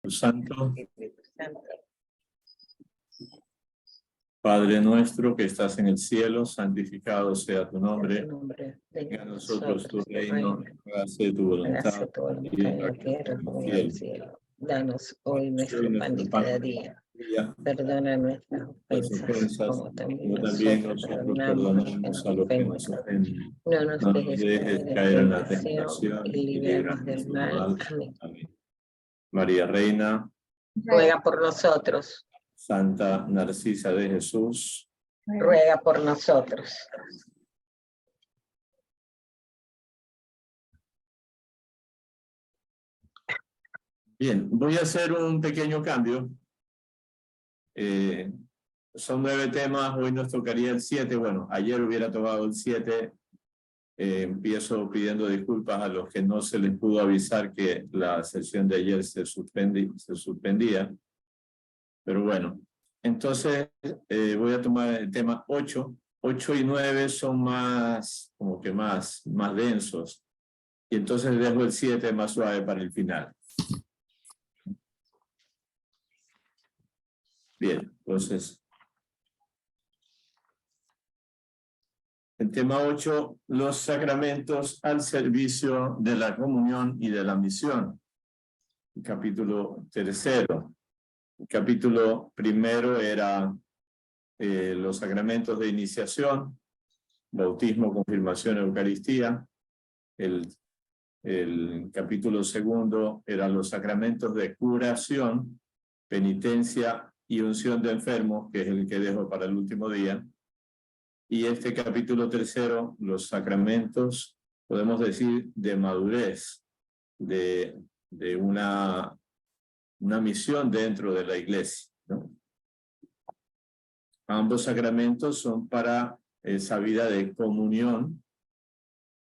Santo, Espíritu Santo. Padre nuestro que estás en el cielo, santificado sea tu nombre. Venga a nosotros tu reino, hágase tu voluntad, Hágase tu voluntad en la tierra como en el cielo. Danos hoy nuestro pan de cada día. Perdona nuestras ofensas, como también nosotros perdonamos a los que nos ofenden. No nos dejes caer en la tentación y líbranos del mal. Amén. María Reina, Ruega por nosotros. Santa Narcisa de Jesús, Ruega por nosotros. Bien, voy a hacer un pequeño cambio. Son 9 temas, hoy nos tocaría el 7. Bueno, ayer hubiera tocado el 7. Empiezo pidiendo disculpas a los que no se les pudo avisar que la sesión de ayer se suspendía. Pero bueno, entonces voy a tomar el tema 8. 8 y 9 son más, como que más densos. Y entonces dejo el 7 más suave para el final. Bien, entonces. El tema 8, los sacramentos al servicio de la comunión y de la misión. El capítulo 3. El capítulo 1 era los sacramentos de iniciación, bautismo, confirmación, Eucaristía. El capítulo 2 eran los sacramentos de curación, penitencia y unción de enfermos, que es el que dejo para el último día. Y este capítulo 3, los sacramentos, podemos decir, de madurez, de una misión dentro de la iglesia, ¿no? Ambos sacramentos son para esa vida de comunión,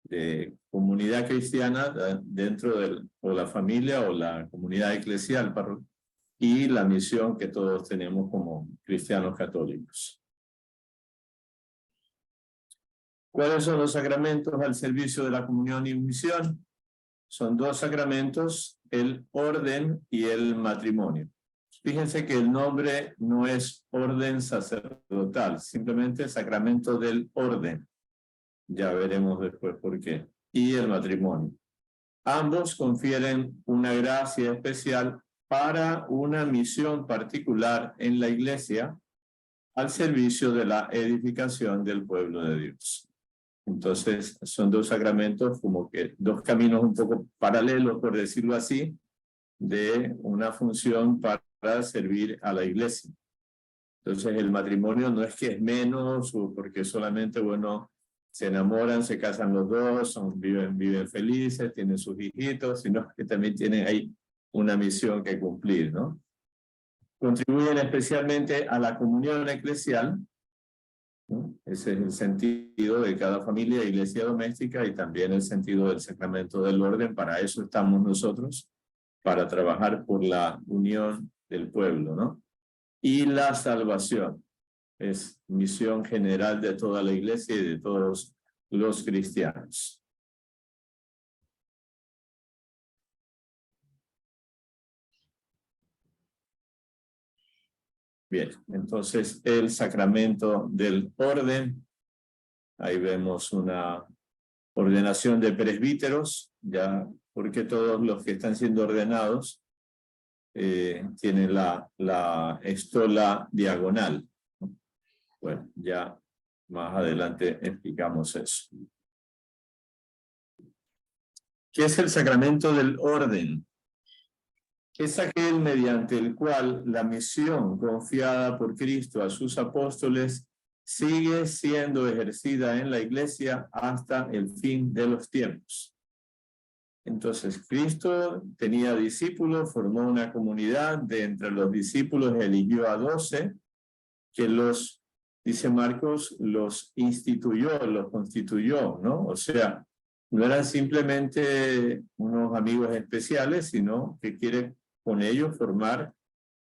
de comunidad cristiana dentro de o la familia o la comunidad eclesial, y la misión que todos tenemos como cristianos católicos. ¿Cuáles son los sacramentos al servicio de la comunión y misión? Son 2 sacramentos, el orden y el matrimonio. Fíjense que el nombre no es orden sacerdotal, simplemente sacramento del orden. Ya veremos después por qué. Y el matrimonio. Ambos confieren una gracia especial para una misión particular en la iglesia al servicio de la edificación del pueblo de Dios. Entonces, son 2 sacramentos, como que 2 caminos un poco paralelos, por decirlo así, de una función para servir a la iglesia. Entonces, el matrimonio no es que es menos, o porque solamente, bueno, se enamoran, se casan los dos, viven felices, tienen sus hijitos, sino que también tienen ahí una misión que cumplir, ¿no? Contribuyen especialmente a la comunión eclesial, ¿no? Ese es el sentido de cada familia, iglesia doméstica, y también el sentido del sacramento del orden. Para eso estamos nosotros, para trabajar por la unión del pueblo, ¿no? Y la salvación es misión general de toda la iglesia y de todos los cristianos. Bien, entonces el sacramento del orden, ahí vemos una ordenación de presbíteros, ya porque todos los que están siendo ordenados tienen la estola diagonal. Bueno, ya más adelante explicamos eso. ¿Qué es el sacramento del orden? Es aquel mediante el cual la misión confiada por Cristo a sus apóstoles sigue siendo ejercida en la iglesia hasta el fin de los tiempos. Entonces, Cristo tenía discípulos, formó una comunidad, de entre los discípulos eligió a 12, que los, dice Marcos, los instituyó, los constituyó, ¿no? O sea, no eran simplemente unos amigos especiales, sino que quiere con ellos formar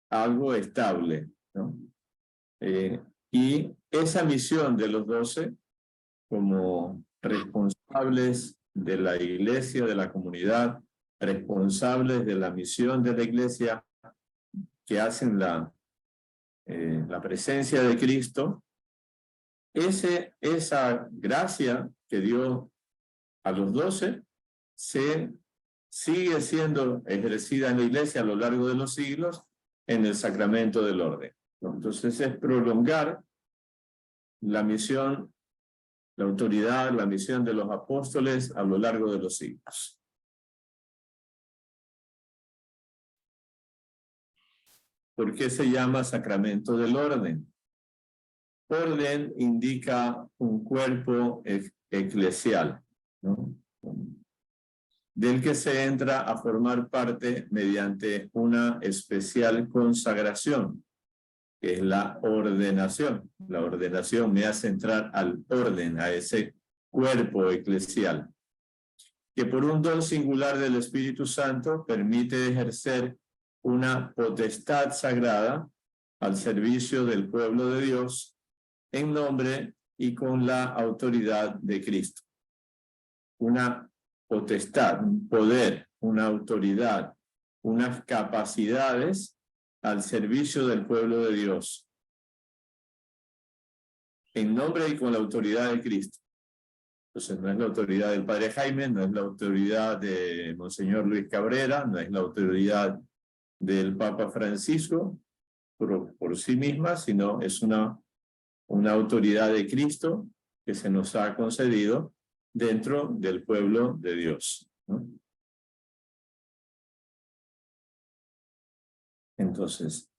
algo estable, ¿no? Y esa misión de los 12, como responsables de la iglesia, de la comunidad, responsables de la misión de la iglesia, que hacen la presencia de Cristo, esa gracia que dio a los 12 sigue siendo ejercida en la iglesia a lo largo de los siglos en el sacramento del orden. Entonces es prolongar la misión, la autoridad, la misión de los apóstoles a lo largo de los siglos. ¿Por qué se llama sacramento del orden? Orden indica un cuerpo eclesial, ¿no? Del que se entra a formar parte mediante una especial consagración, que es la ordenación. La ordenación me hace entrar al orden, a ese cuerpo eclesial, que por un don singular del Espíritu Santo permite ejercer una potestad sagrada al servicio del pueblo de Dios en nombre y con la autoridad de Cristo. Una potestad, un poder, una autoridad, unas capacidades al servicio del pueblo de Dios en nombre y con la autoridad de Cristo. Entonces no es la autoridad del Padre Jaime, no es la autoridad de Monseñor Luis Cabrera, no es la autoridad del Papa Francisco por sí misma, sino es una autoridad de Cristo que se nos ha concedido dentro del pueblo de Dios, ¿no? Entonces,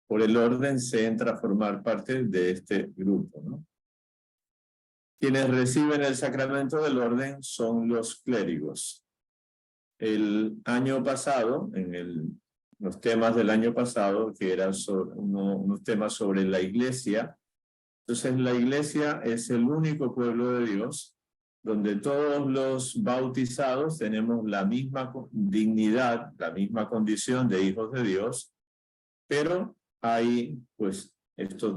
por el orden se entra a formar parte de este grupo, ¿no? Quienes reciben el sacramento del orden son los clérigos. El año pasado, los temas del año pasado, que eran unos temas sobre la iglesia. Entonces la iglesia es el único pueblo de Dios donde todos los bautizados tenemos la misma dignidad, la misma condición de hijos de Dios, pero hay pues estos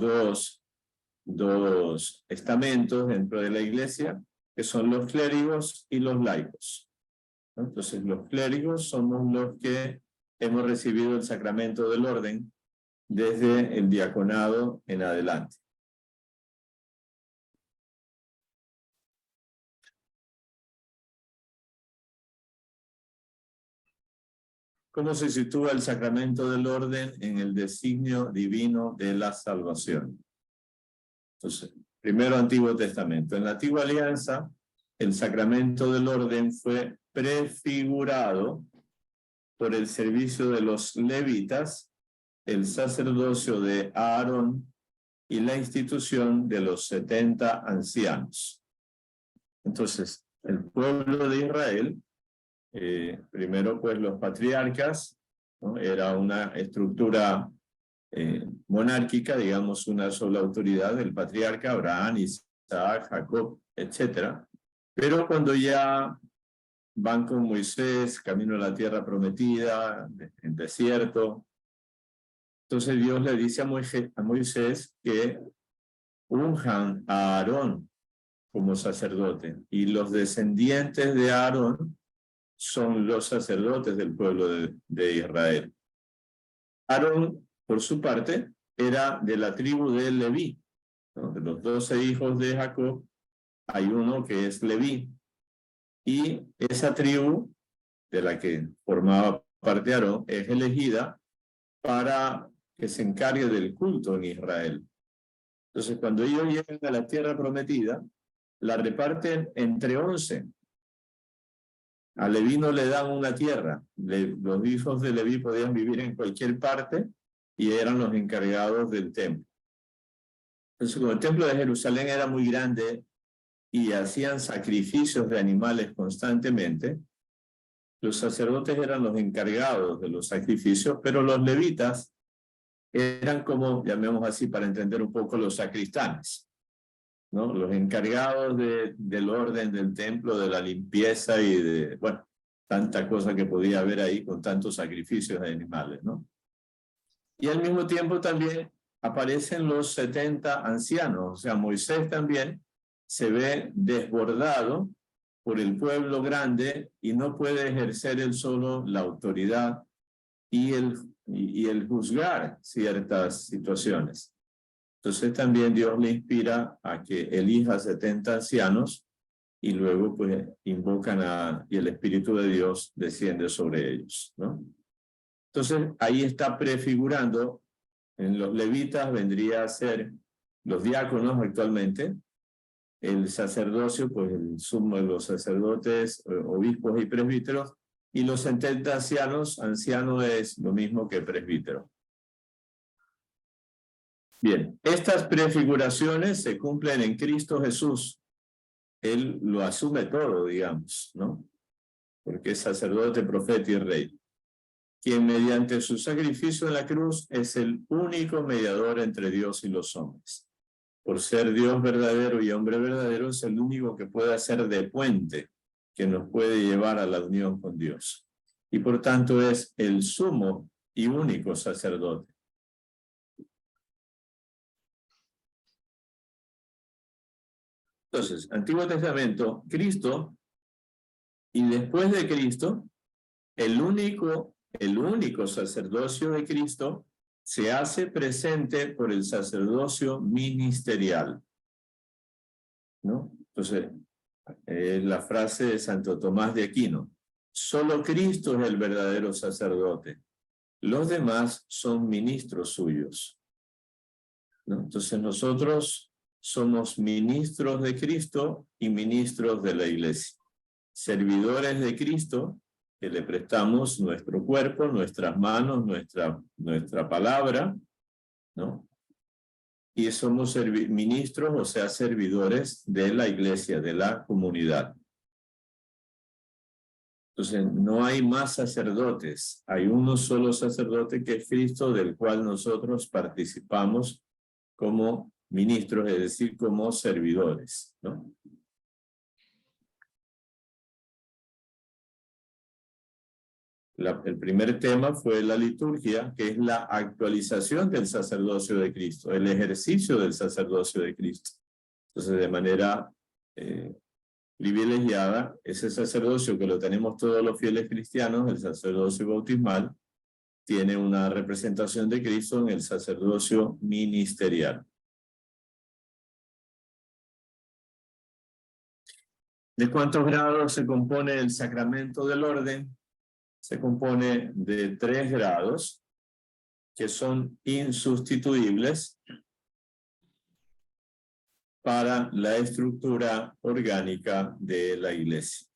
dos estamentos dentro de la iglesia, que son los clérigos y los laicos. Entonces los clérigos somos los que hemos recibido el sacramento del orden desde el diaconado en adelante. ¿Cómo se sitúa el sacramento del orden en el designio divino de la salvación? Entonces, primero Antiguo Testamento. En la Antigua Alianza, el sacramento del orden fue prefigurado por el servicio de los levitas, el sacerdocio de Aarón y la institución de los 70 ancianos. Entonces, el pueblo de Israel, primero pues los patriarcas, ¿no? Era una estructura monárquica, digamos una sola autoridad, el patriarca Abraham, Isaac, Jacob, etc. Pero cuando ya van con Moisés, camino a la tierra prometida, en desierto, entonces Dios le dice a Moisés que unjan a Aarón como sacerdote, y los descendientes de Aarón son los sacerdotes del pueblo de Israel. Aarón, por su parte, era de la tribu de Leví, ¿no? De los 12 hijos de Jacob, hay uno que es Leví, y esa tribu de la que formaba parte Aarón es elegida para que se encargue del culto en Israel. Entonces, cuando ellos llegan a la tierra prometida, la reparten entre 11. A Leví no le dan una tierra. Los hijos de Leví podían vivir en cualquier parte y eran los encargados del templo. Entonces, como el templo de Jerusalén era muy grande y hacían sacrificios de animales constantemente, los sacerdotes eran los encargados de los sacrificios, pero los levitas eran como, llamemos así para entender un poco, los sacristanes, ¿no? Los encargados del orden del templo, de la limpieza y de, bueno, tanta cosa que podía haber ahí con tantos sacrificios de animales, ¿no? Y al mismo tiempo también aparecen los 70 ancianos, o sea, Moisés también se ve desbordado por el pueblo grande y no puede ejercer él solo la autoridad y el juzgar ciertas situaciones. Entonces también Dios le inspira a que elija 70 ancianos y luego pues invocan y el Espíritu de Dios desciende sobre ellos, ¿no? Entonces ahí está prefigurando, en los levitas vendría a ser los diáconos actualmente, el sacerdocio, pues el sumo de los sacerdotes, obispos y presbíteros, y los 70 ancianos, anciano es lo mismo que presbítero. Bien, estas prefiguraciones se cumplen en Cristo Jesús. Él lo asume todo, digamos, ¿no? Porque es sacerdote, profeta y rey, quien mediante su sacrificio en la cruz es el único mediador entre Dios y los hombres. Por ser Dios verdadero y hombre verdadero, es el único que puede hacer de puente, que nos puede llevar a la unión con Dios. Y por tanto es el sumo y único sacerdote. Entonces, Antiguo Testamento, Cristo, y después de Cristo, el único sacerdocio de Cristo se hace presente por el sacerdocio ministerial, ¿no? Entonces, la frase de Santo Tomás de Aquino: solo Cristo es el verdadero sacerdote, los demás son ministros suyos, ¿no? Entonces nosotros somos ministros de Cristo y ministros de la iglesia, servidores de Cristo, que le prestamos nuestro cuerpo, nuestras manos, nuestra palabra, ¿no? Y somos ministros, o sea, servidores de la iglesia, de la comunidad. Entonces, no hay más sacerdotes, hay uno solo sacerdote que es Cristo, del cual nosotros participamos como ministros, es decir, como servidores, ¿no? El primer tema fue la liturgia, que es la actualización del sacerdocio de Cristo, el ejercicio del sacerdocio de Cristo. Entonces, de manera privilegiada, ese sacerdocio que lo tenemos todos los fieles cristianos, el sacerdocio bautismal, tiene una representación de Cristo en el sacerdocio ministerial. ¿De cuántos grados se compone el sacramento del orden? Se compone de 3 grados que son insustituibles para la estructura orgánica de la iglesia.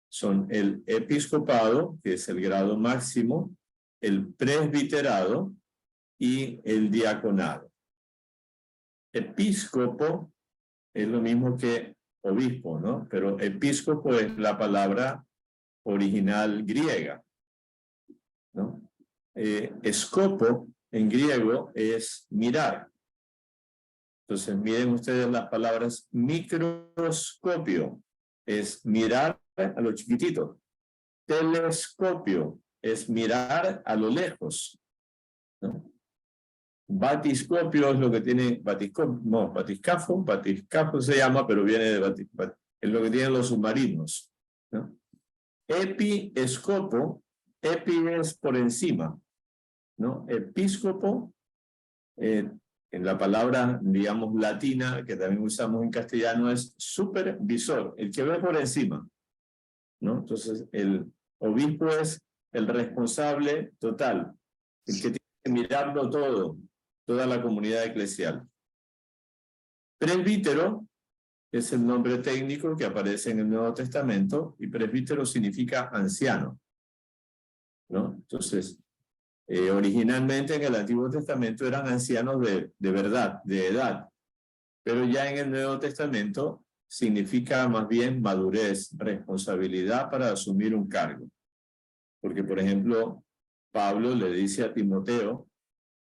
Son el episcopado, que es el grado máximo, el presbiterado y el diaconado. Episcopo es lo mismo que obispo, ¿no? Pero episcopo es la palabra original griega, ¿no? Escopo en griego es mirar. Entonces miren ustedes las palabras. Microscopio es mirar a lo chiquitito. Telescopio es mirar a lo lejos, ¿no? Batiscopio es lo que tiene batiscafo se llama, pero viene de es lo que tienen los submarinos, ¿no? Episcopo, epi es por encima, ¿no? Episcopo, en la palabra, digamos, latina, que también usamos en castellano, es supervisor, el que ve por encima, ¿no? Entonces, el obispo es el responsable total, el que tiene que mirarlo todo, toda la comunidad eclesial. Presbítero es el nombre técnico que aparece en el Nuevo Testamento, y presbítero significa anciano, ¿no? Entonces, originalmente en el Antiguo Testamento eran ancianos de verdad, de edad, pero ya en el Nuevo Testamento significa más bien madurez, responsabilidad para asumir un cargo. Porque, por ejemplo, Pablo le dice a Timoteo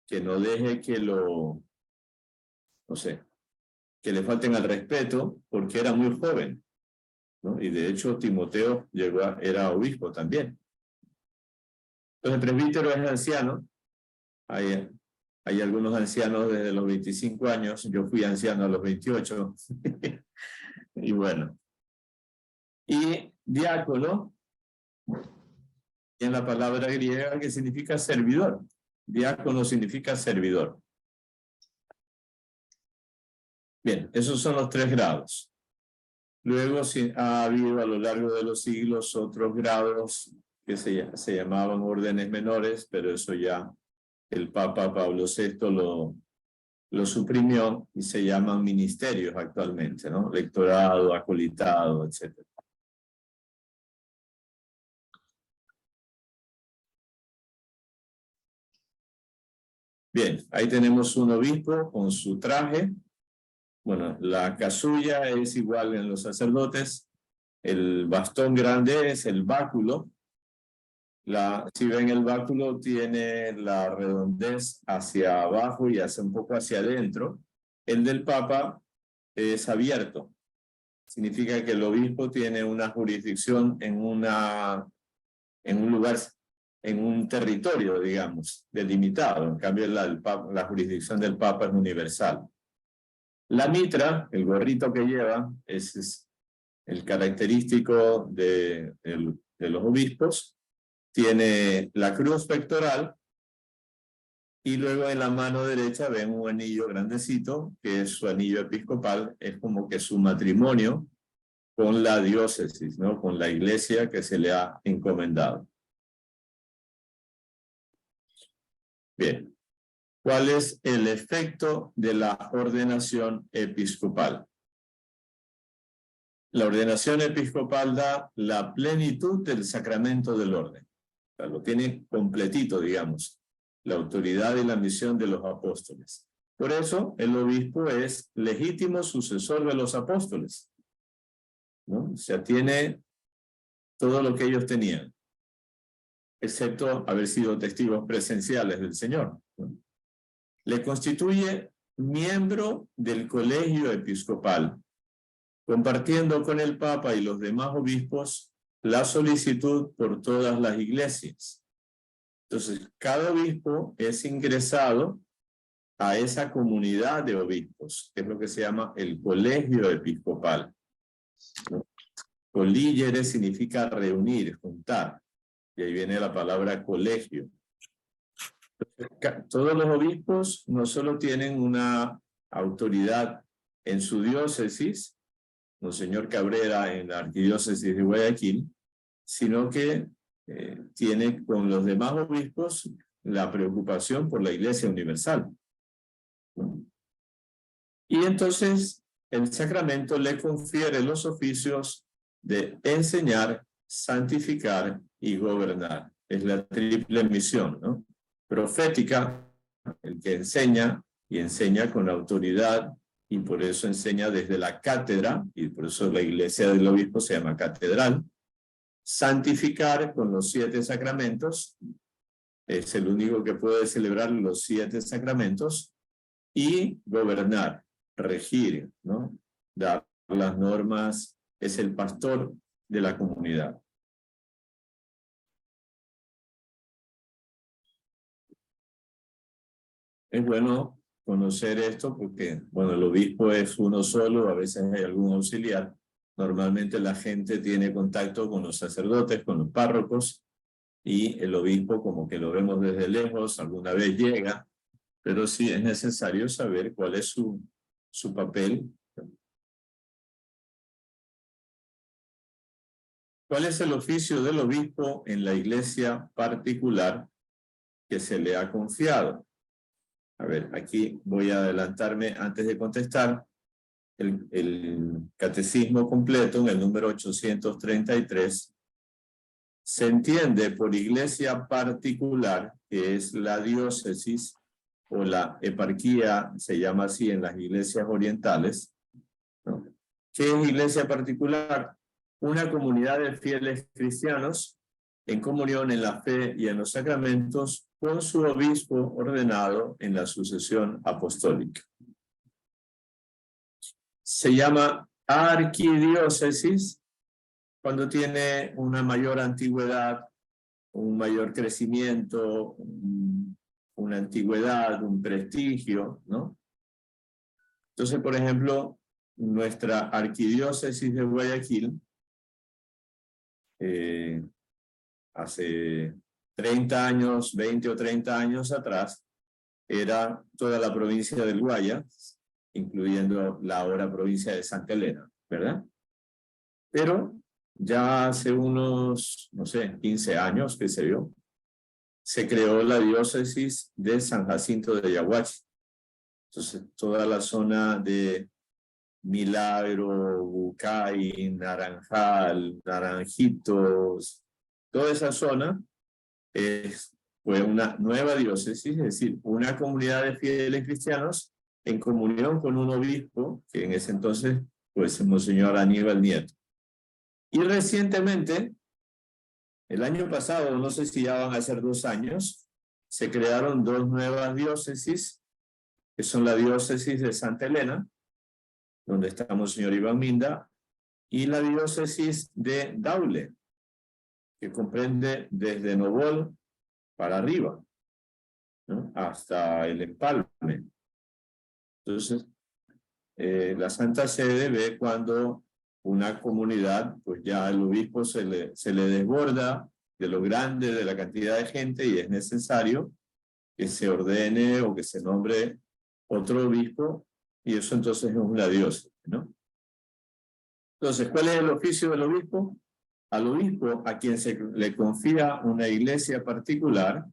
que no deje que que le falten al respeto porque era muy joven, ¿no? Y de hecho Timoteo era obispo también. Entonces el presbítero es anciano. Hay algunos ancianos desde los 25 años, yo fui anciano a los 28. Y bueno. Y diácono en la palabra griega que significa servidor. Diácono significa servidor. Bien, esos son los 3 grados. Luego ha habido a lo largo de los siglos otros grados que se llamaban órdenes menores, pero eso ya el Papa Pablo VI lo suprimió y se llaman ministerios actualmente, ¿no? Lectorado, acolitado, etc. Bien, ahí tenemos un obispo con su traje. Bueno, la casulla es igual en los sacerdotes. El bastón grande es el báculo. Si ven el báculo tiene la redondez hacia abajo y hacia un poco hacia adentro. El del Papa es abierto. Significa que el obispo tiene una jurisdicción en un lugar, en un territorio, digamos, delimitado. En cambio, la jurisdicción del Papa es universal. La mitra, el gorrito que lleva, es el característico de los obispos. Tiene la cruz pectoral y luego en la mano derecha ven un anillo grandecito, que es su anillo episcopal, es como que su matrimonio con la diócesis, ¿no? Con la iglesia que se le ha encomendado. Bien, ¿cuál es el efecto de la ordenación episcopal? La ordenación episcopal da la plenitud del sacramento del orden. O sea, lo tiene completito, digamos, la autoridad y la misión de los apóstoles. Por eso, el obispo es legítimo sucesor de los apóstoles, ¿no? O sea, tiene todo lo que ellos tenían, excepto haber sido testigos presenciales del Señor, ¿no? Le constituye miembro del colegio episcopal, compartiendo con el Papa y los demás obispos la solicitud por todas las iglesias. Entonces, cada obispo es ingresado a esa comunidad de obispos, que es lo que se llama el colegio episcopal. Colligere significa reunir, juntar, y ahí viene la palabra colegio. Todos los obispos no solo tienen una autoridad en su diócesis, Monseñor Cabrera en la arquidiócesis de Guayaquil, sino que tiene con los demás obispos la preocupación por la Iglesia Universal. Y entonces el sacramento le confiere los oficios de enseñar, santificar y gobernar. Es la triple misión, ¿no? Profética, el que enseña y enseña con autoridad, y por eso enseña desde la cátedra, y por eso la iglesia del obispo se llama catedral. Santificar con los 7 sacramentos, es el único que puede celebrar los 7 sacramentos, y gobernar, regir, ¿no? Dar las normas, es el pastor de la comunidad. Es bueno conocer esto porque, bueno, el obispo es uno solo, a veces hay algún auxiliar. Normalmente la gente tiene contacto con los sacerdotes, con los párrocos, y el obispo como que lo vemos desde lejos, alguna vez llega, pero sí es necesario saber cuál es su papel. ¿Cuál es el oficio del obispo en la iglesia particular que se le ha confiado? A ver, aquí voy a adelantarme antes de contestar. El catecismo completo, en el número 833, se entiende por iglesia particular, que es la diócesis o la eparquía, se llama así en las iglesias orientales, ¿no? ¿Qué es iglesia particular? Una comunidad de fieles cristianos en comunión en la fe y en los sacramentos con su obispo ordenado en la sucesión apostólica. Se llama arquidiócesis cuando tiene una mayor antigüedad, un mayor crecimiento, una antigüedad, un prestigio, ¿no? Entonces, por ejemplo, nuestra arquidiócesis de Guayaquil hace 30 años, 20 o 30 años atrás, era toda la provincia del Guayas, incluyendo la ahora provincia de Santa Elena, ¿verdad? Pero ya hace unos, no sé, 15 años, qué sé yo, se creó la diócesis de San Jacinto de Yaguachi. Entonces, toda la zona de Milagro, Bucay, Naranjal, Naranjitos, toda esa zona fue una nueva diócesis, es decir, una comunidad de fieles cristianos en comunión con un obispo, que en ese entonces pues Monseñor Aníbal Nieto. Y recientemente, el año pasado, no sé si ya van a ser 2 años, se crearon 2 nuevas diócesis, que son la diócesis de Santa Elena, donde está Monseñor Iván Minda, y la diócesis de Daule, que comprende desde Novol para arriba, ¿no? Hasta el Empalme. Entonces, la Santa Sede ve cuando una comunidad, pues ya el obispo se le desborda de lo grande de la cantidad de gente y es necesario que se ordene o que se nombre otro obispo, y eso entonces es una diócesis, ¿no? Entonces, ¿cuál es el oficio del obispo? Al obispo, a quien se le confía una iglesia particular,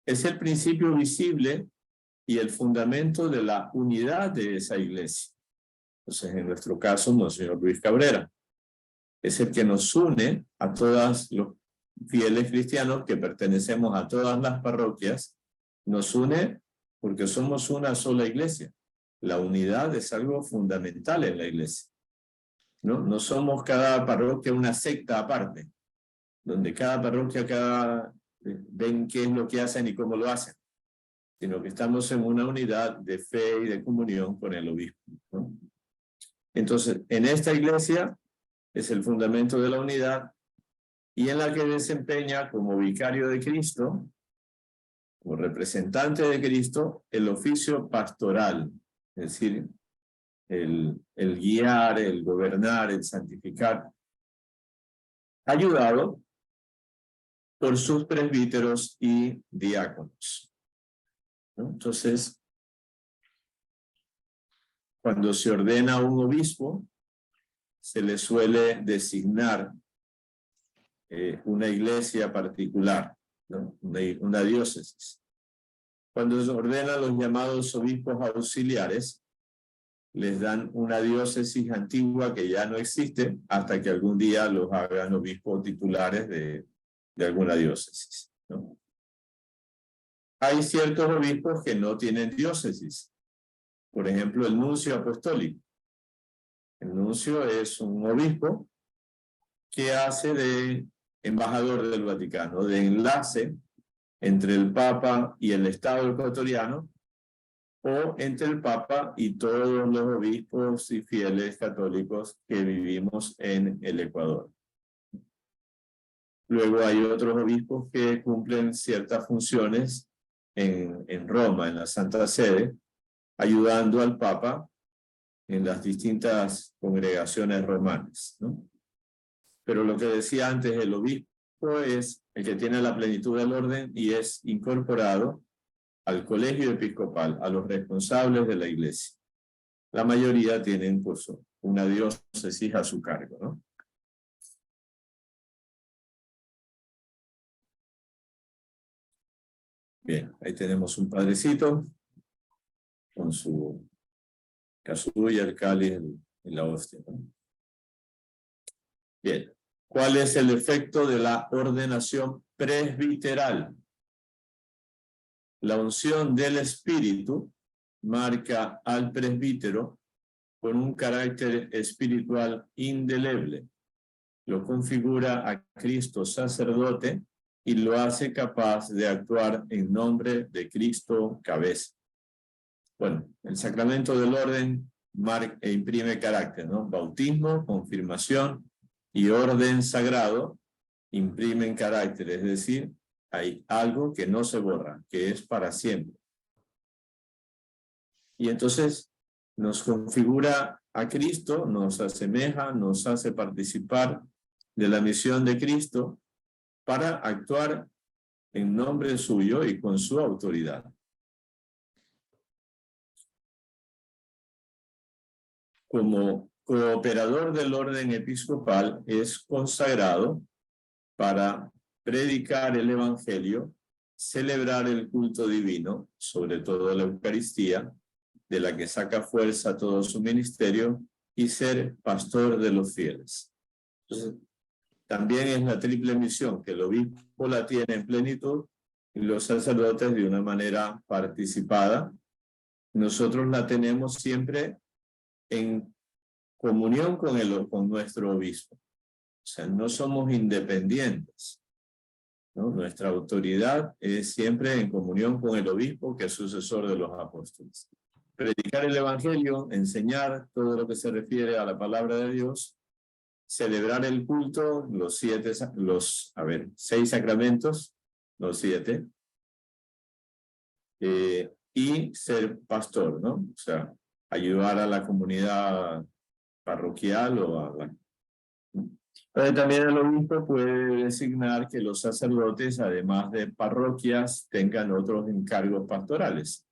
es el principio visible y el fundamento de la unidad de esa iglesia. Entonces, en nuestro caso, Monseñor Luis Cabrera es el que nos une a todos los fieles cristianos que pertenecemos a todas las parroquias. Nos une porque somos una sola iglesia. La unidad es algo fundamental en la iglesia, ¿no? No somos cada parroquia una secta aparte, donde cada parroquia ven qué es lo que hacen y cómo lo hacen, sino que estamos en una unidad de fe y de comunión con el obispo, ¿no? Entonces, en esta iglesia es el fundamento de la unidad y en la que desempeña como vicario de Cristo, como representante de Cristo, el oficio pastoral, es decir, el guiar, el gobernar, el santificar, ayudado por sus presbíteros y diáconos, ¿no? Entonces, cuando se ordena un obispo, se le suele designar una iglesia particular, ¿no? Una diócesis. Cuando se ordenan los llamados obispos auxiliares, les dan una diócesis antigua que ya no existe hasta que algún día los hagan obispos titulares de alguna diócesis, ¿no? Hay ciertos obispos que no tienen diócesis. Por ejemplo, el nuncio apostólico. El nuncio es un obispo que hace de embajador del Vaticano, de enlace entre el Papa y el Estado ecuatoriano, o entre el Papa y todos los obispos y fieles católicos que vivimos en el Ecuador. Luego hay otros obispos que cumplen ciertas funciones en Roma, en la Santa Sede, ayudando al Papa en las distintas congregaciones romanas, ¿no? Pero lo que decía antes, el obispo es el que tiene la plenitud del orden y es incorporado al colegio episcopal, a los responsables de la iglesia. La mayoría tienen pues una diócesis a su cargo, ¿no? Bien, ahí tenemos un padrecito con su casulla, el cáliz y la hostia, ¿no? Bien, ¿cuál es el efecto de la ordenación presbiteral? La unción del Espíritu marca al presbítero con un carácter espiritual indeleble. Lo configura a Cristo sacerdote y lo hace capaz de actuar en nombre de Cristo cabeza. Bueno, el sacramento del orden imprime carácter, ¿no? Bautismo, confirmación y orden sagrado imprimen carácter, es decir, hay algo que no se borra, que es para siempre. Y entonces nos configura a Cristo, nos asemeja, nos hace participar de la misión de Cristo para actuar en nombre suyo y con su autoridad. Como cooperador del orden episcopal, es consagrado para predicar el evangelio, celebrar el culto divino, sobre todo la Eucaristía, de la que saca fuerza todo su ministerio, y ser pastor de los fieles. Entonces, también es la triple misión, que el obispo la tiene en plenitud y los sacerdotes de una manera participada. Nosotros la tenemos siempre en comunión con nuestro obispo. O sea, no somos independientes, ¿no? Nuestra autoridad es siempre en comunión con el obispo, que es sucesor de los apóstoles. Predicar el evangelio, enseñar todo lo que se refiere a la palabra de Dios, celebrar el culto, los 6 sacramentos, los 7, y ser pastor, ¿no? O sea, ayudar a la comunidad parroquial o a la... Pero también el obispo puede designar que los sacerdotes, además de parroquias, tengan otros encargos pastorales,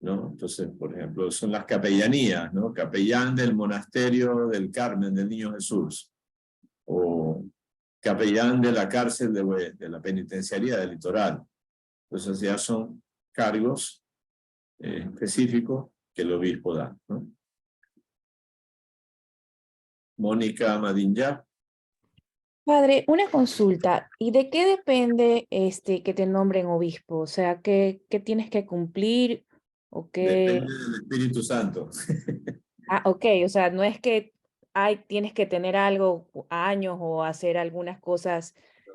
¿no? Entonces, por ejemplo, son las capellanías, ¿no? Capellán del monasterio del Carmen del Niño Jesús, o capellán de la cárcel de la penitenciaría del Litoral. Entonces ya son cargos específicos que el obispo da, ¿no? Mónica Madinja. Padre, una consulta. ¿Y de qué depende que te nombren obispo? O sea, ¿qué tienes que cumplir? ¿O qué? Depende del Espíritu Santo. Ah, ok. O sea, no es que tienes que tener algo, años o hacer algunas cosas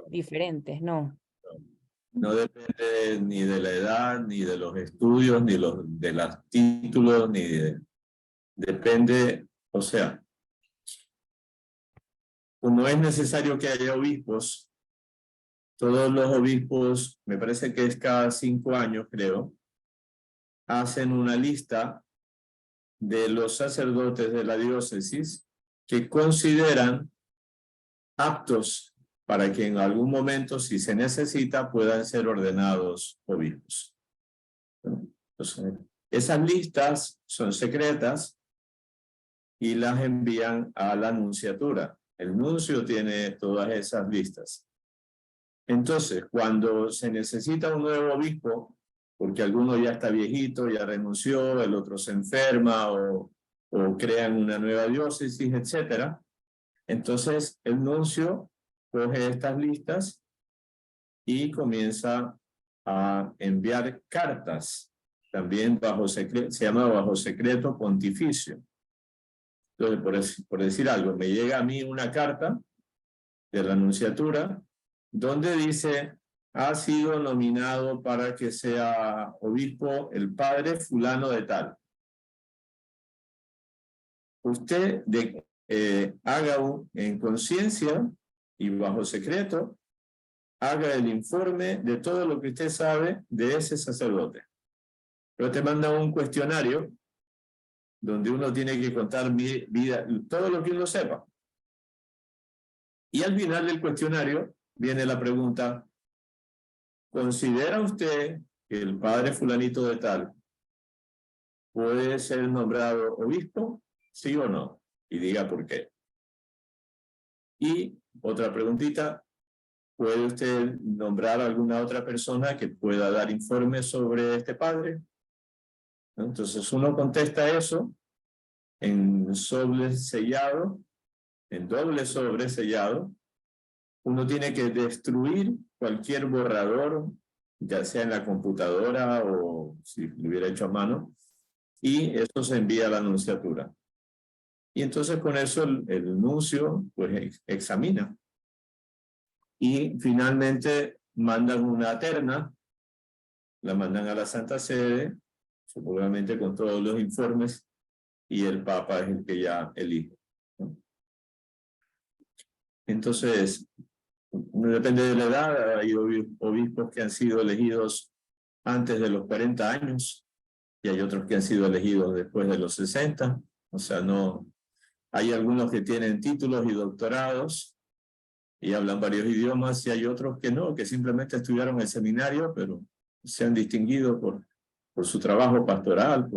diferentes, ¿no? No depende ni de la edad, ni de los estudios, ni de los títulos, depende, o sea, como es necesario que haya obispos, todos los obispos, me parece que es cada 5 años, creo, hacen una lista de los sacerdotes de la diócesis que consideran aptos para que en algún momento, si se necesita, puedan ser ordenados obispos. Entonces, esas listas son secretas y las envían a la nunciatura. El nuncio tiene todas esas listas. Entonces, cuando se necesita un nuevo obispo, porque alguno ya está viejito, ya renunció, el otro se enferma o crean una nueva diócesis, etc. Entonces, el nuncio coge estas listas y comienza a enviar cartas, también bajo secreto, se llama bajo secreto pontificio. Entonces, por decir algo, me llega a mí una carta de la nunciatura donde dice: ha sido nominado para que sea obispo el padre fulano de tal. Usted haga en conciencia y bajo secreto, haga el informe de todo lo que usted sabe de ese sacerdote. Pero te manda un cuestionario donde uno tiene que contar vida, todo lo que uno sepa. Y al final del cuestionario viene la pregunta: ¿considera usted que el padre fulanito de tal puede ser nombrado obispo? ¿Sí o no? Y diga por qué. Y otra preguntita: ¿puede usted nombrar a alguna otra persona que pueda dar informes sobre este padre? Entonces uno contesta eso en sobre sellado, en doble sobre sellado. Uno tiene que destruir cualquier borrador, ya sea en la computadora o si lo hubiera hecho a mano, y eso se envía a la nunciatura. Y entonces con eso el nuncio pues examina. Y finalmente mandan una terna, la mandan a la Santa Sede, seguramente con todos los informes, y el Papa es el que ya elige, ¿no? Entonces, depende de la edad. Hay obispos que han sido elegidos antes de los 40 años y hay otros que han sido elegidos después de los 60. O sea, no, hay algunos que tienen títulos y doctorados y hablan varios idiomas, y hay otros que no, que simplemente estudiaron el seminario, pero se han distinguido por su trabajo pastoral.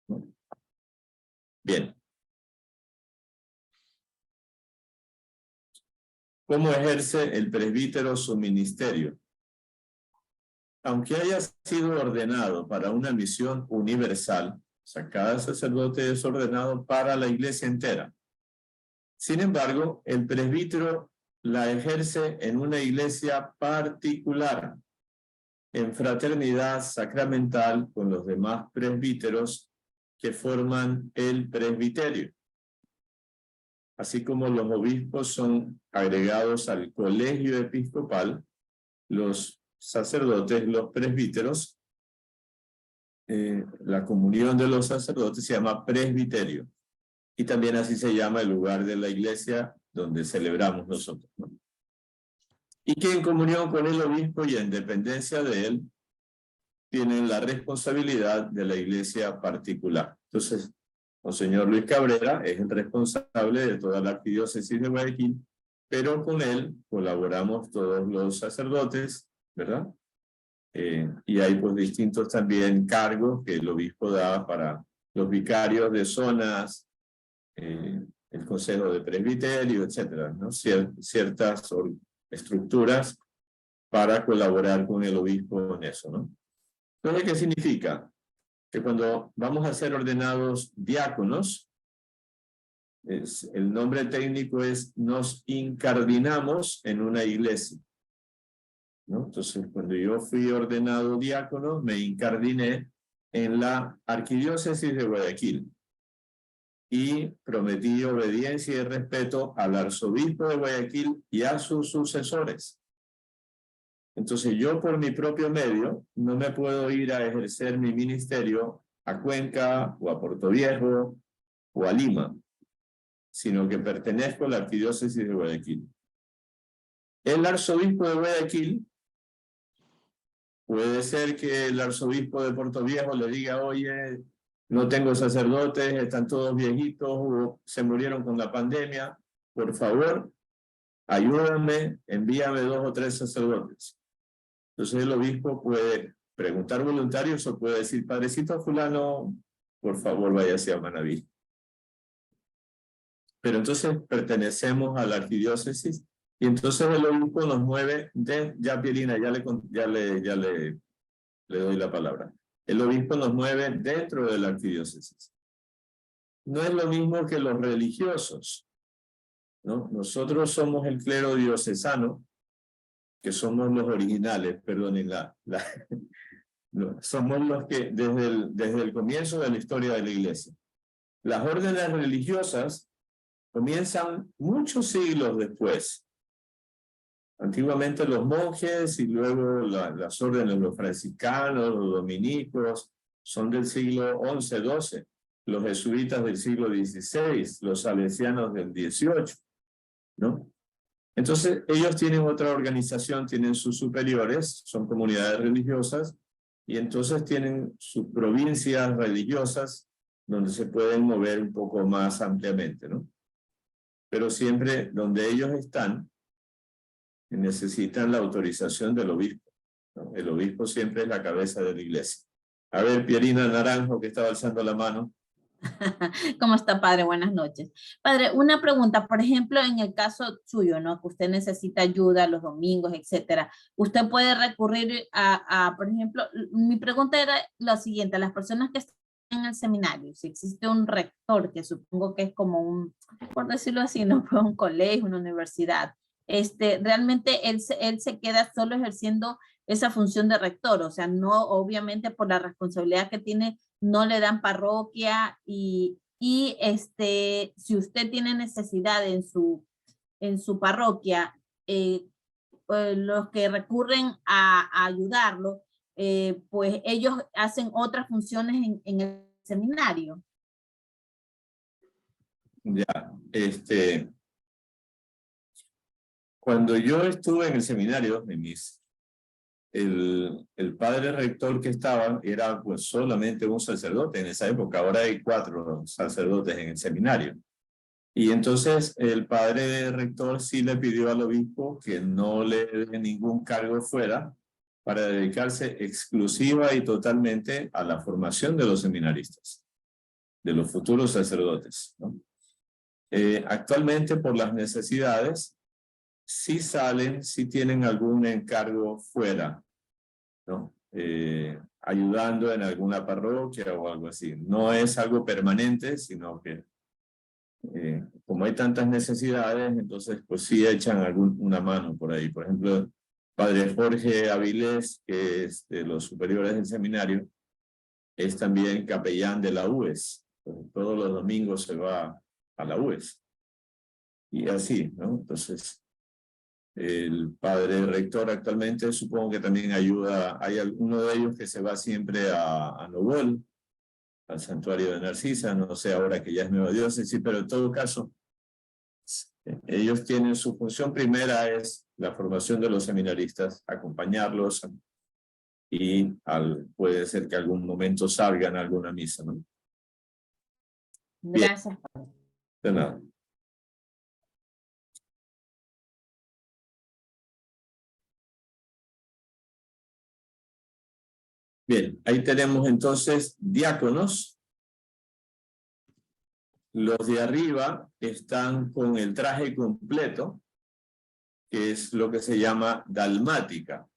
¿No? Bien. ¿Cómo ejerce el presbítero su ministerio? Aunque haya sido ordenado para una misión universal, o sea, cada sacerdote es ordenado para la iglesia entera. Sin embargo, el presbítero la ejerce en una iglesia particular, en fraternidad sacramental con los demás presbíteros que forman el presbiterio. Así como los obispos son agregados al colegio episcopal, los sacerdotes, los presbíteros, la comunión de los sacerdotes se llama presbiterio. Y también así se llama el lugar de la iglesia donde celebramos nosotros, ¿no? Y que en comunión con el obispo y en dependencia de él, tienen la responsabilidad de la iglesia particular. Entonces, Monseñor Luis Cabrera es el responsable de toda la arquidiócesis de Guayaquil, pero con él colaboramos todos los sacerdotes, ¿verdad? Y hay pues distintos también cargos que el obispo da para los vicarios de zonas, el consejo de presbiterio, etcétera, ¿no? Ciertas estructuras para colaborar con el obispo en eso, ¿no? Entonces, ¿qué significa? Que cuando vamos a ser ordenados diáconos, el nombre técnico es nos incardinamos en una iglesia, ¿no? Entonces, cuando yo fui ordenado diácono, me incardiné en la arquidiócesis de Guayaquil y prometí obediencia y respeto al arzobispo de Guayaquil y a sus sucesores. Entonces yo por mi propio medio no me puedo ir a ejercer mi ministerio a Cuenca o a Puerto Viejo o a Lima, sino que pertenezco a la arquidiócesis de Guayaquil. El arzobispo de Guayaquil, puede ser que el arzobispo de Puerto Viejo le diga, oye, no tengo sacerdotes, están todos viejitos o se murieron con la pandemia, por favor, ayúdame, envíame 2 o 3 sacerdotes. Entonces el obispo puede preguntar voluntarios o puede decir, padrecito fulano, por favor váyase a Manaví. Pero entonces pertenecemos a la arquidiócesis y entonces el obispo nos mueve, ya Pierina, ya le doy la palabra. El obispo nos mueve dentro de la arquidiócesis. No es lo mismo que los religiosos, ¿no? Nosotros somos el clero diocesano, que somos los originales, perdonen somos los que desde el comienzo de la historia de la iglesia. Las órdenes religiosas comienzan muchos siglos después. Antiguamente los monjes y luego las órdenes, los franciscanos, los dominicos, son del siglo XI, XII. Los jesuitas del siglo XVI, los salesianos del XVIII, ¿no? Entonces, ellos tienen otra organización, tienen sus superiores, son comunidades religiosas, y entonces tienen sus provincias religiosas donde se pueden mover un poco más ampliamente, ¿no? Pero siempre donde ellos están, necesitan la autorización del obispo, ¿no? El obispo siempre es la cabeza de la iglesia. A ver, Pierina Naranjo, que estaba alzando la mano. ¿Cómo está, padre? Buenas noches. Padre, una pregunta, por ejemplo, en el caso suyo, ¿no? Que usted necesita ayuda los domingos, etcétera. Usted puede recurrir por ejemplo, mi pregunta era la siguiente, a las personas que están en el seminario, si existe un rector, que supongo que es como un, por decirlo así, ¿no? Un colegio, una universidad, realmente él se queda solo ejerciendo esa función de rector, o sea, no, obviamente por la responsabilidad que tiene, no le dan parroquia y si usted tiene necesidad en su parroquia, los que recurren a ayudarlo, pues ellos hacen otras funciones en el seminario. Ya, cuando yo estuve en el seminario, el padre rector que estaba era pues solamente un sacerdote en esa época. Ahora hay 4 sacerdotes en el seminario. Y entonces el padre rector sí le pidió al obispo que no le dé ningún cargo fuera para dedicarse exclusiva y totalmente a la formación de los seminaristas, de los futuros sacerdotes, ¿no? Actualmente, por las necesidades, sí salen, sí tienen algún encargo fuera, ¿no? Ayudando en alguna parroquia o algo así. No es algo permanente, sino que como hay tantas necesidades, entonces pues sí echan una mano por ahí. Por ejemplo, padre Jorge Avilés, que es de los superiores del seminario, es también capellán de la UES. Todos los domingos se va a la UES. Y así, ¿no? Entonces, el padre rector actualmente supongo que también ayuda. Hay uno de ellos que se va siempre a Nobol, al santuario de Narcisa, no sé ahora que ya es nueva diócesis, pero en todo caso, ellos tienen su función primera es la formación de los seminaristas, acompañarlos y puede ser que algún momento salgan a alguna misa, ¿no? Gracias. De nada. Bien, ahí tenemos entonces diáconos. Los de arriba están con el traje completo, que es lo que se llama dalmática.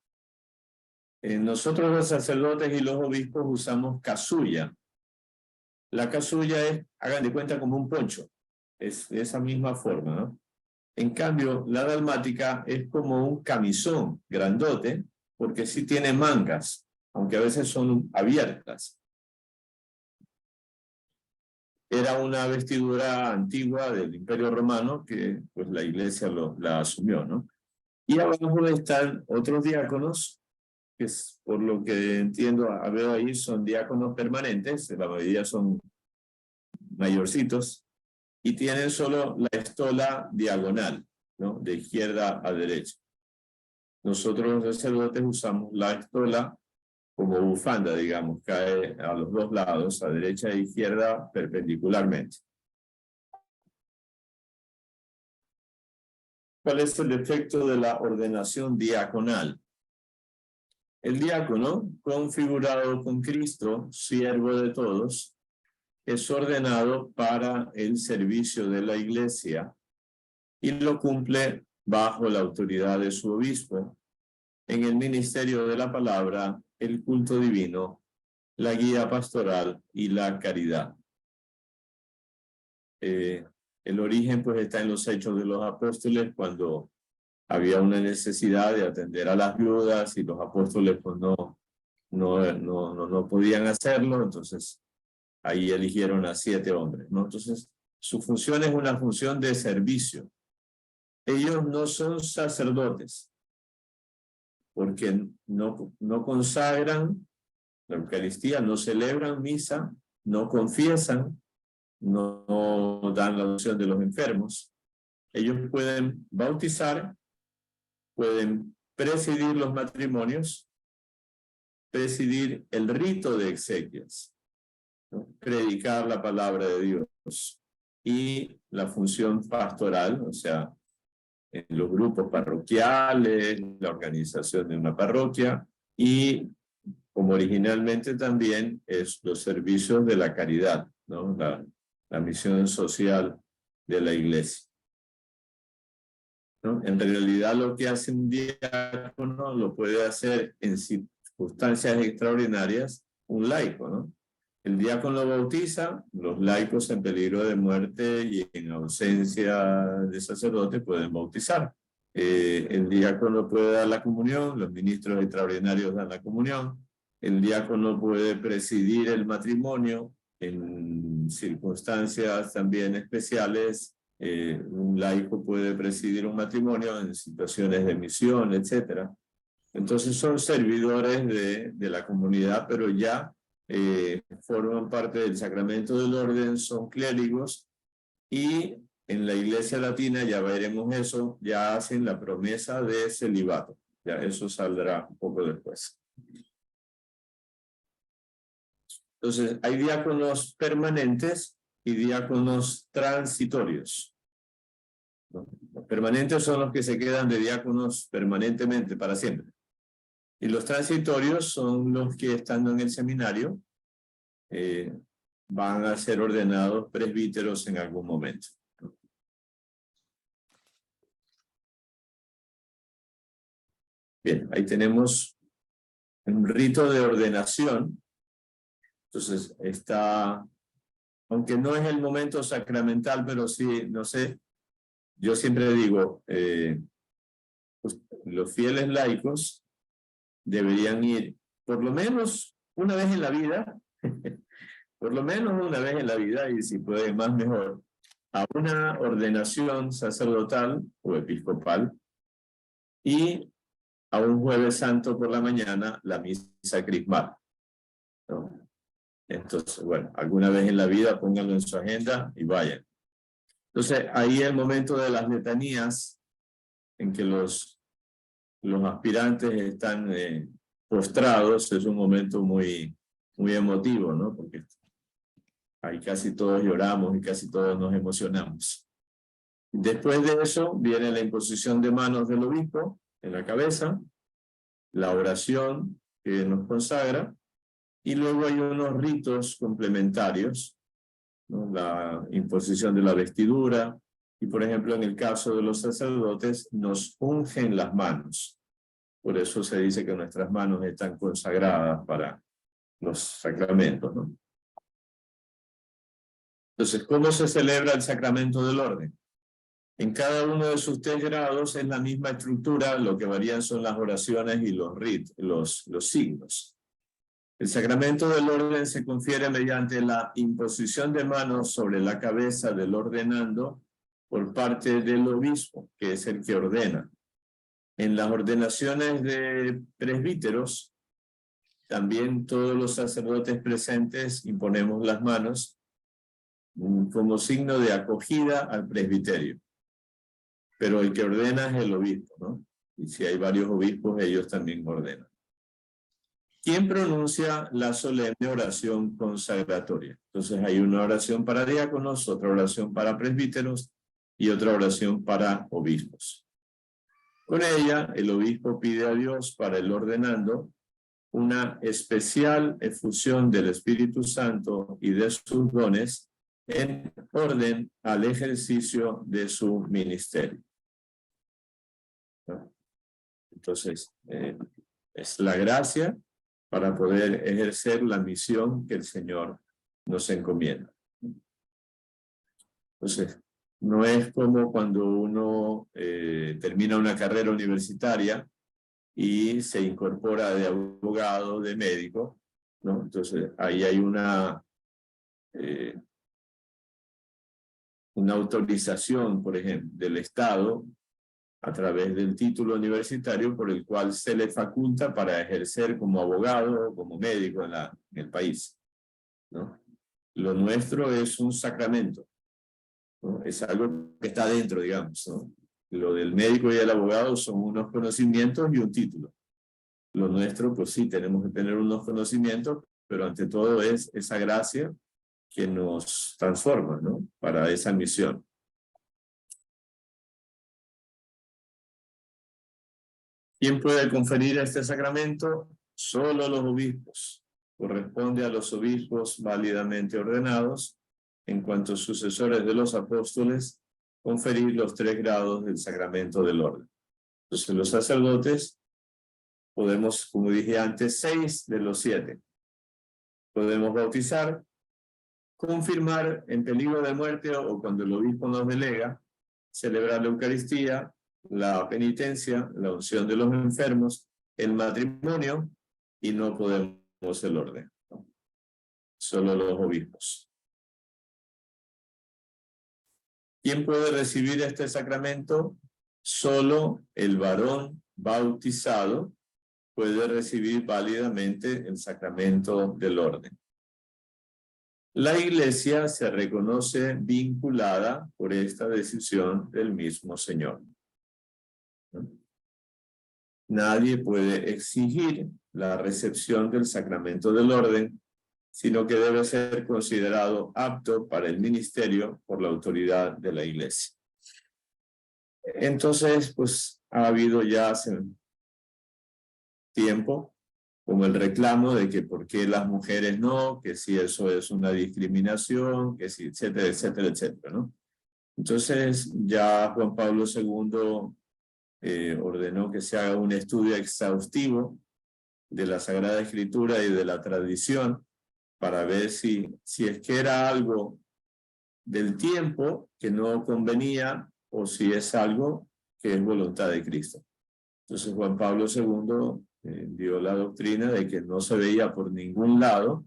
Nosotros los sacerdotes y los obispos usamos casulla. La casulla es, hagan de cuenta, como un poncho. Es de esa misma forma, ¿no? En cambio, la dalmática es como un camisón grandote, porque sí tiene mangas, aunque a veces son abiertas. Era una vestidura antigua del Imperio Romano que pues la iglesia la asumió, ¿no? Y abajo están otros diáconos, que es, por lo que entiendo, veo ahí, son diáconos permanentes, la mayoría son mayorcitos, y tienen solo la estola diagonal, ¿no? De izquierda a derecha. Nosotros los sacerdotes usamos la estola como bufanda, digamos, cae a los dos lados, a derecha e izquierda, perpendicularmente. ¿Cuál es el efecto de la ordenación diaconal? El diácono, configurado con Cristo, siervo de todos, es ordenado para el servicio de la iglesia y lo cumple bajo la autoridad de su obispo, en el ministerio de la palabra, el culto divino, la guía pastoral y la caridad. El origen pues está en los Hechos de los Apóstoles, cuando había una necesidad de atender a las viudas y los apóstoles pues no podían hacerlo, entonces ahí eligieron a 7 hombres, ¿no? Entonces su función es una función de servicio. Ellos no son sacerdotes, porque no consagran la Eucaristía, no celebran misa, no confiesan, no dan la unción de los enfermos. Ellos pueden bautizar, pueden presidir los matrimonios, presidir el rito de exequias, ¿no? Predicar la palabra de Dios y la función pastoral, o sea, en los grupos parroquiales, la organización de una parroquia y, como originalmente también, es los servicios de la caridad, ¿no? La misión social de la iglesia, ¿no? En realidad lo que hace un diácono lo puede hacer en circunstancias extraordinarias un laico, ¿no? El diácono bautiza, los laicos en peligro de muerte y en ausencia de sacerdote pueden bautizar. El diácono puede dar la comunión, los ministros extraordinarios dan la comunión, el diácono puede presidir el matrimonio en circunstancias también especiales. Un laico puede presidir un matrimonio en situaciones de misión, etc. Entonces son servidores de la comunidad, pero ya forman parte del sacramento del orden, son clérigos, y en la iglesia latina, ya veremos eso, ya hacen la promesa de celibato. Ya eso saldrá un poco después. Entonces, hay diáconos permanentes y diáconos transitorios. Los permanentes son los que se quedan de diáconos permanentemente para siempre. Y los transitorios son los que, estando en el seminario, van a ser ordenados presbíteros en algún momento. Bien, ahí tenemos un rito de ordenación. Entonces está, aunque no es el momento sacramental, pero sí, no sé, yo siempre digo, pues, los fieles laicos deberían ir por lo menos una vez en la vida, por lo menos una vez en la vida, y si puede más mejor, a una ordenación sacerdotal o episcopal y a un jueves santo por la mañana la misa crismal, ¿no? Entonces, bueno, alguna vez en la vida pónganlo en su agenda y vayan. Entonces, ahí el momento de las letanías en que los aspirantes están postrados es un momento muy emotivo, ¿no? Porque ahí casi todos lloramos y casi todos nos emocionamos. Después de eso viene la imposición de manos del obispo en la cabeza, la oración que nos consagra, y luego hay unos ritos complementarios, ¿no? La imposición de la vestidura, y por ejemplo en el caso de los sacerdotes nos ungen las manos. Por eso se dice que nuestras manos están consagradas para los sacramentos, ¿no? Entonces, ¿cómo se celebra el sacramento del orden? En cada uno de sus 3 grados es la misma estructura, lo que varían son las oraciones y los ritos, los signos. El sacramento del orden se confiere mediante la imposición de manos sobre la cabeza del ordenando por parte del obispo, que es el que ordena. En las ordenaciones de presbíteros, también todos los sacerdotes presentes imponemos las manos como signo de acogida al presbiterio. Pero el que ordena es el obispo, ¿no? Y si hay varios obispos, ellos también ordenan. ¿Quién pronuncia la solemne oración consagratoria? Entonces hay una oración para diáconos, otra oración para presbíteros y otra oración para obispos. Con ella, el obispo pide a Dios para el ordenando una especial efusión del Espíritu Santo y de sus dones en orden al ejercicio de su ministerio. Entonces, es la gracia para poder ejercer la misión que el Señor nos encomienda. Entonces, no es como cuando uno termina una carrera universitaria y se incorpora de abogado, de médico, ¿no? Entonces, ahí hay una autorización, por ejemplo, del Estado a través del título universitario por el cual se le faculta para ejercer como abogado o como médico en el país, ¿no? Lo nuestro es un sacramento, ¿no? Es algo que está dentro, digamos, ¿no? Lo del médico y el abogado son unos conocimientos y un título. Lo nuestro, pues sí, tenemos que tener unos conocimientos, pero ante todo es esa gracia que nos transforma, ¿no? Para esa misión. ¿Quién puede conferir este sacramento? Solo los obispos. Corresponde a los obispos válidamente ordenados, en cuanto sucesores de los apóstoles, conferir los 3 grados del sacramento del orden. Entonces los sacerdotes podemos, como dije antes, 6 de los 7. Podemos bautizar, confirmar en peligro de muerte o cuando el obispo nos delega, celebrar la Eucaristía, la penitencia, la unción de los enfermos, el matrimonio, y no podemos el orden, ¿no? Solo los obispos. ¿Quién puede recibir este sacramento? Solo el varón bautizado puede recibir válidamente el sacramento del orden. La Iglesia se reconoce vinculada por esta decisión del mismo Señor. Nadie puede exigir la recepción del sacramento del orden sino que debe ser considerado apto para el ministerio por la autoridad de la iglesia. Entonces, pues ha habido ya hace tiempo como el reclamo de que por qué las mujeres no, que si eso es una discriminación, que si etcétera, etcétera, etcétera, ¿no? Entonces ya Juan Pablo II ordenó que se haga un estudio exhaustivo de la Sagrada Escritura y de la tradición para ver si es que era algo del tiempo que no convenía o si es algo que es voluntad de Cristo. Entonces Juan Pablo II dio la doctrina de que no se veía por ningún lado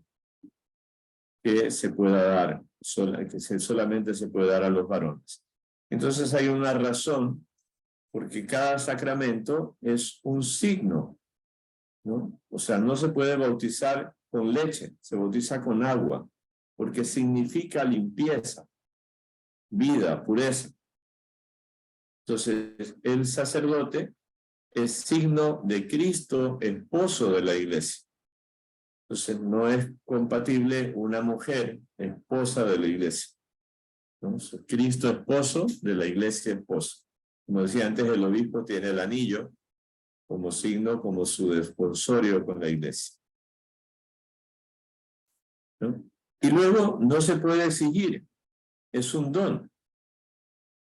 que se pueda dar, que solamente se puede dar a los varones. Entonces hay una razón, porque cada sacramento es un signo, ¿no? O sea, no se puede bautizar con leche, se bautiza con agua, porque significa limpieza, vida, pureza. Entonces, el sacerdote es signo de Cristo, esposo de la iglesia. Entonces, no es compatible una mujer esposa de la iglesia, ¿no? Cristo esposo de la iglesia esposo. Como decía antes, el obispo tiene el anillo como signo, como su desposorio con la iglesia, ¿no? Y luego no se puede exigir, es un don.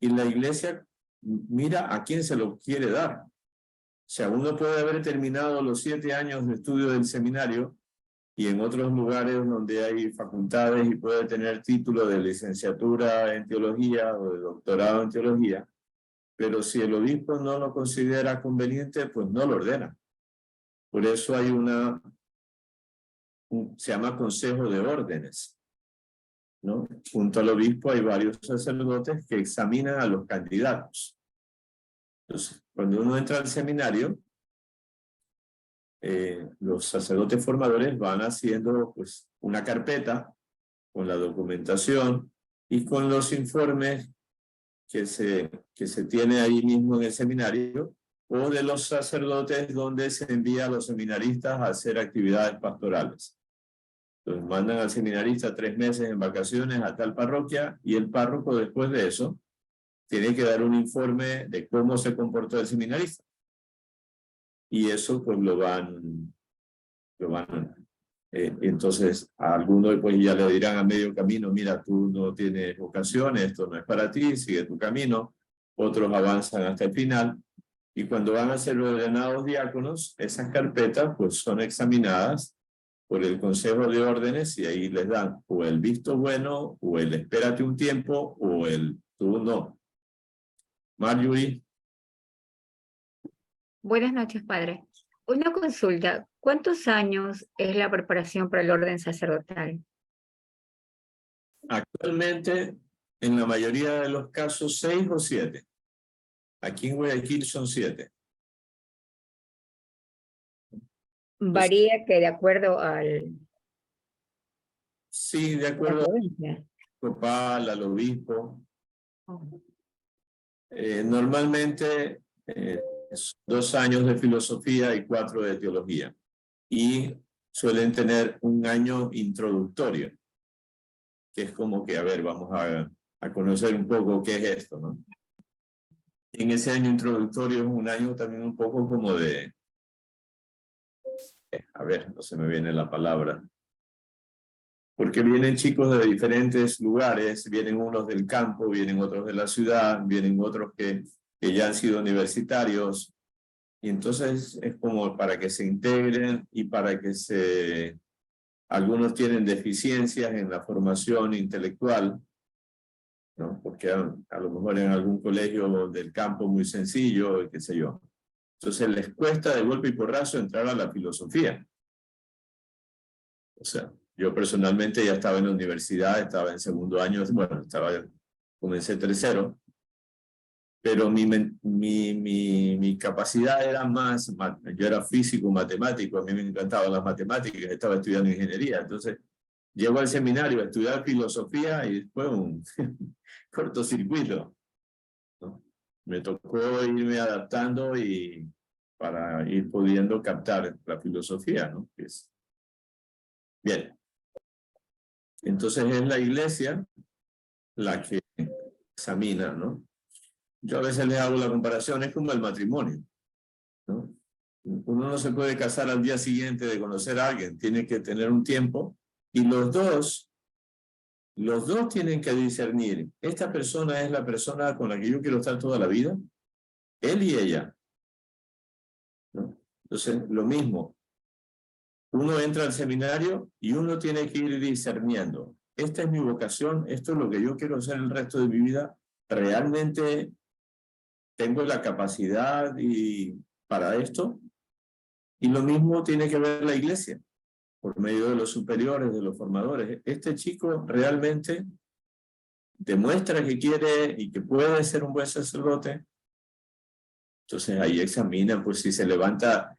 Y la iglesia mira a quién se lo quiere dar. O sea, uno puede haber terminado los 7 años de estudio del seminario y en otros lugares donde hay facultades y puede tener título de licenciatura en teología o de doctorado en teología, pero si el obispo no lo considera conveniente, pues no lo ordena. Por eso hay se llama consejo de órdenes, ¿no? Junto al obispo hay varios sacerdotes que examinan a los candidatos. Entonces, cuando uno entra al seminario, los sacerdotes formadores van haciendo pues una carpeta con la documentación y con los informes que se tiene ahí mismo en el seminario, o de los sacerdotes donde se envía a los seminaristas a hacer actividades pastorales. Entonces mandan al seminarista 3 meses en vacaciones a tal parroquia y el párroco después de eso tiene que dar un informe de cómo se comportó el seminarista. Y eso pues lo van entonces a algunos pues ya le dirán a medio camino, mira, tú no tienes vocación, esto no es para ti, sigue tu camino. Otros avanzan hasta el final y cuando van a ser ordenados diáconos, esas carpetas pues son examinadas por el Consejo de Órdenes y ahí les dan o el visto bueno o el espérate un tiempo o el tú no. Marjorie. Buenas noches, padre. Una consulta. ¿Cuántos años es la preparación para el orden sacerdotal? Actualmente, en la mayoría de los casos, 6 o 7. Aquí en Guayaquil son 7. Varía que de acuerdo al... Sí, de acuerdo al episcopal, al obispo. Normalmente 2 años de filosofía y 4 de teología. Y suelen tener un año introductorio, que es como que, a ver, vamos a conocer un poco qué es esto, ¿no? Y en ese año introductorio es un año también un poco como de, a ver, no se me viene la palabra, porque vienen chicos de diferentes lugares, vienen unos del campo, vienen otros de la ciudad, vienen otros que ya han sido universitarios, y entonces es como para que se integren y para que algunos tienen deficiencias en la formación intelectual, ¿no? Porque a lo mejor en algún colegio del campo muy sencillo, qué sé yo. Entonces les cuesta de golpe y porrazo entrar a la filosofía. O sea, yo personalmente ya estaba en la universidad, estaba en 2º año, bueno, comencé 3º, pero mi capacidad era más, yo era físico, matemático, a mí me encantaban las matemáticas, estaba estudiando ingeniería, entonces llego al seminario a estudiar filosofía y después un cortocircuito, ¿no? Me tocó irme adaptando y para ir pudiendo captar la filosofía, ¿no? Bien. Entonces es la iglesia la que examina, ¿no? Yo a veces les hago la comparación, es como el matrimonio, ¿no? Uno no se puede casar al día siguiente de conocer a alguien, tiene que tener un tiempo, y los dos tienen que discernir, esta persona es la persona con la que yo quiero estar toda la vida, él y ella, ¿no? Entonces, lo mismo, uno entra al seminario y uno tiene que ir discerniendo, esta es mi vocación, esto es lo que yo quiero hacer el resto de mi vida, realmente tengo la capacidad para esto, y lo mismo tiene que ver la iglesia, por medio de los superiores, de los formadores. Este chico realmente demuestra que quiere y que puede ser un buen sacerdote. Entonces ahí examinan, pues si se levanta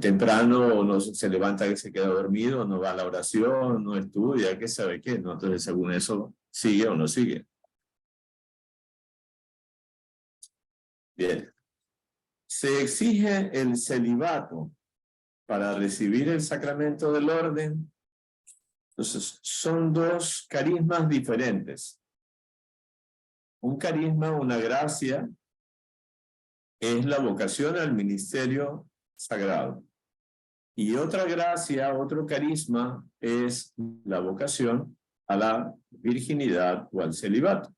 temprano o no se levanta que se queda dormido, no va a la oración, no estudia, qué sabe qué, ¿no? Entonces según eso, sigue o no sigue. Bien. Se exige el celibato para recibir el sacramento del orden. Entonces, son dos carismas diferentes. Un carisma, una gracia, es la vocación al ministerio sagrado. Y otra gracia, otro carisma, es la vocación a la virginidad o al celibato,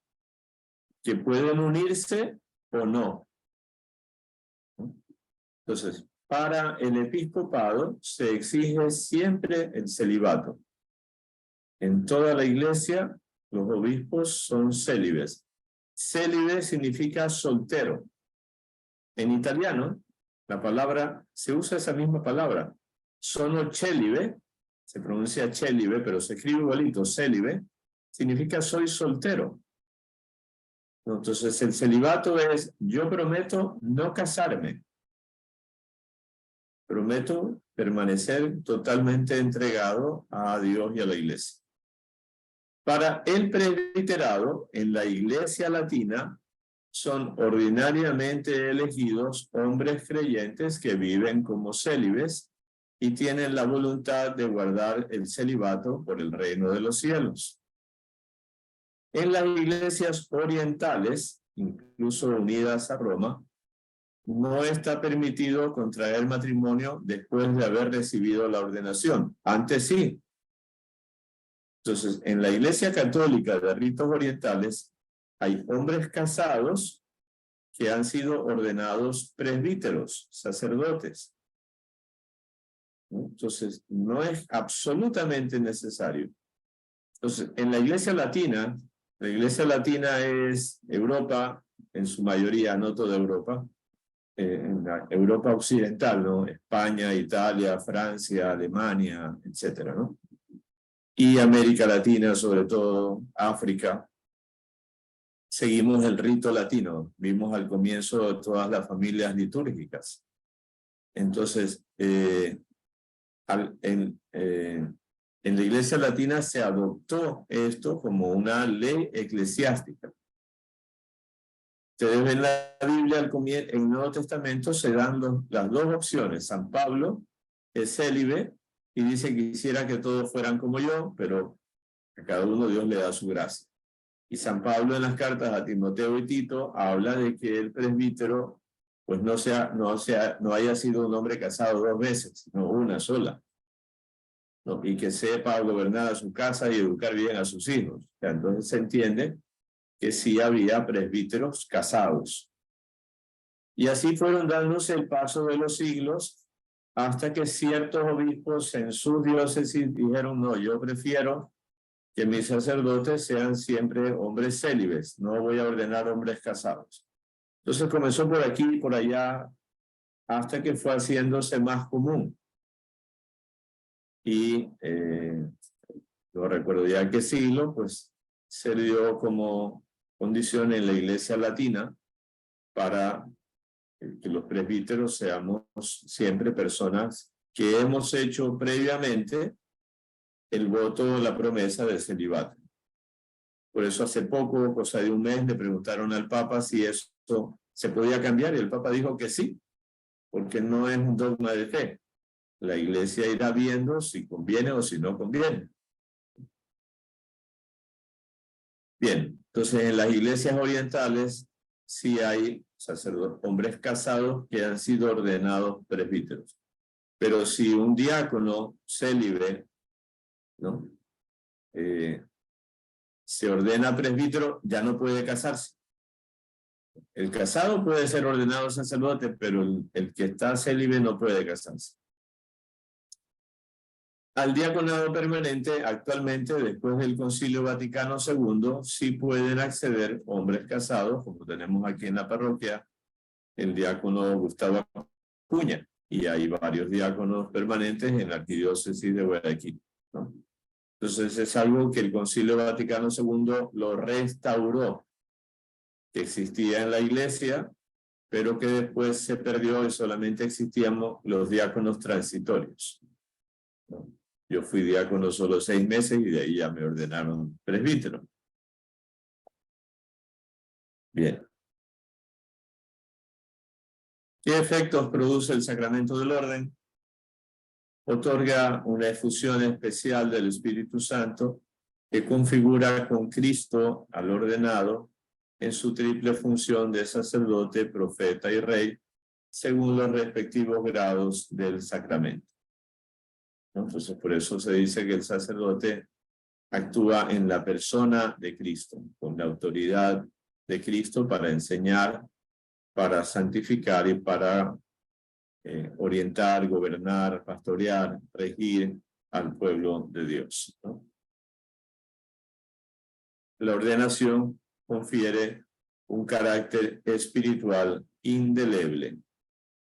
que pueden unirse o no. Entonces, para el episcopado se exige siempre el celibato. En toda la iglesia, los obispos son célibes. Célibe significa soltero. En italiano, la palabra, se usa esa misma palabra. Sono célibe, se pronuncia célibe, pero se escribe igualito, célibe, significa soy soltero. Entonces, el celibato es, yo prometo no casarme. Prometo permanecer totalmente entregado a Dios y a la iglesia. Para el presbiterado, en la iglesia latina, son ordinariamente elegidos hombres creyentes que viven como célibes y tienen la voluntad de guardar el celibato por el reino de los cielos. En las iglesias orientales, incluso unidas a Roma, no está permitido contraer matrimonio después de haber recibido la ordenación. Antes sí. Entonces, en la Iglesia Católica de ritos orientales hay hombres casados que han sido ordenados presbíteros, sacerdotes. Entonces, no es absolutamente necesario. Entonces, en la Iglesia Latina es Europa, en su mayoría, no toda Europa, en la Europa occidental, ¿no? España, Italia, Francia, Alemania, etcétera, ¿no? Y América Latina, sobre todo África. Seguimos el rito latino, vimos al comienzo de todas las familias litúrgicas. Entonces, en la Iglesia Latina se adoptó esto como una ley eclesiástica. Ustedes ven la Biblia, en el Nuevo Testamento se dan las dos opciones. San Pablo es célibe y dice que quisiera que todos fueran como yo, pero a cada uno Dios le da su gracia. Y San Pablo en las cartas a Timoteo y Tito habla de que el presbítero pues no haya sido un hombre casado 2 veces, sino una sola, ¿no? Y que sepa gobernar a su casa y educar bien a sus hijos. O sea, entonces se entiende que sí había presbíteros casados. Y así fueron dándose el paso de los siglos hasta que ciertos obispos en sus diócesis dijeron, no, yo prefiero que mis sacerdotes sean siempre hombres célibes, no voy a ordenar hombres casados. Entonces comenzó por aquí y por allá hasta que fue haciéndose más común. Y no recuerdo ya qué siglo, pues se dio como condición en la Iglesia Latina para que los presbíteros seamos siempre personas que hemos hecho previamente el voto, la promesa del celibato. Por eso hace poco, cosa de un mes, le preguntaron al Papa si eso se podía cambiar y el Papa dijo que sí, porque no es un dogma de fe. La Iglesia irá viendo si conviene o si no conviene. Bien, entonces en las iglesias orientales sí hay sacerdotes, hombres casados que han sido ordenados presbíteros. Pero si un diácono célibe, ¿no? Se ordena presbítero, ya no puede casarse. El casado puede ser ordenado sacerdote, pero el que está célibe no puede casarse. Al diaconado permanente, actualmente, después del Concilio Vaticano II, sí pueden acceder hombres casados, como tenemos aquí en la parroquia, el diácono Gustavo Acuña, y hay varios diáconos permanentes en la arquidiócesis de Guayaquil, ¿no? Entonces es algo que el Concilio Vaticano II lo restauró, que existía en la iglesia, pero que después se perdió y solamente existíamos los diáconos transitorios, ¿no? Yo fui diácono solo 6 meses y de ahí ya me ordenaron presbítero. Bien. ¿Qué efectos produce el sacramento del orden? Otorga una efusión especial del Espíritu Santo que configura con Cristo al ordenado en su triple función de sacerdote, profeta y rey, según los respectivos grados del sacramento. Entonces, por eso se dice que el sacerdote actúa en la persona de Cristo, con la autoridad de Cristo para enseñar, para santificar y para orientar, gobernar, pastorear, regir al pueblo de Dios, ¿no? La ordenación confiere un carácter espiritual indeleble.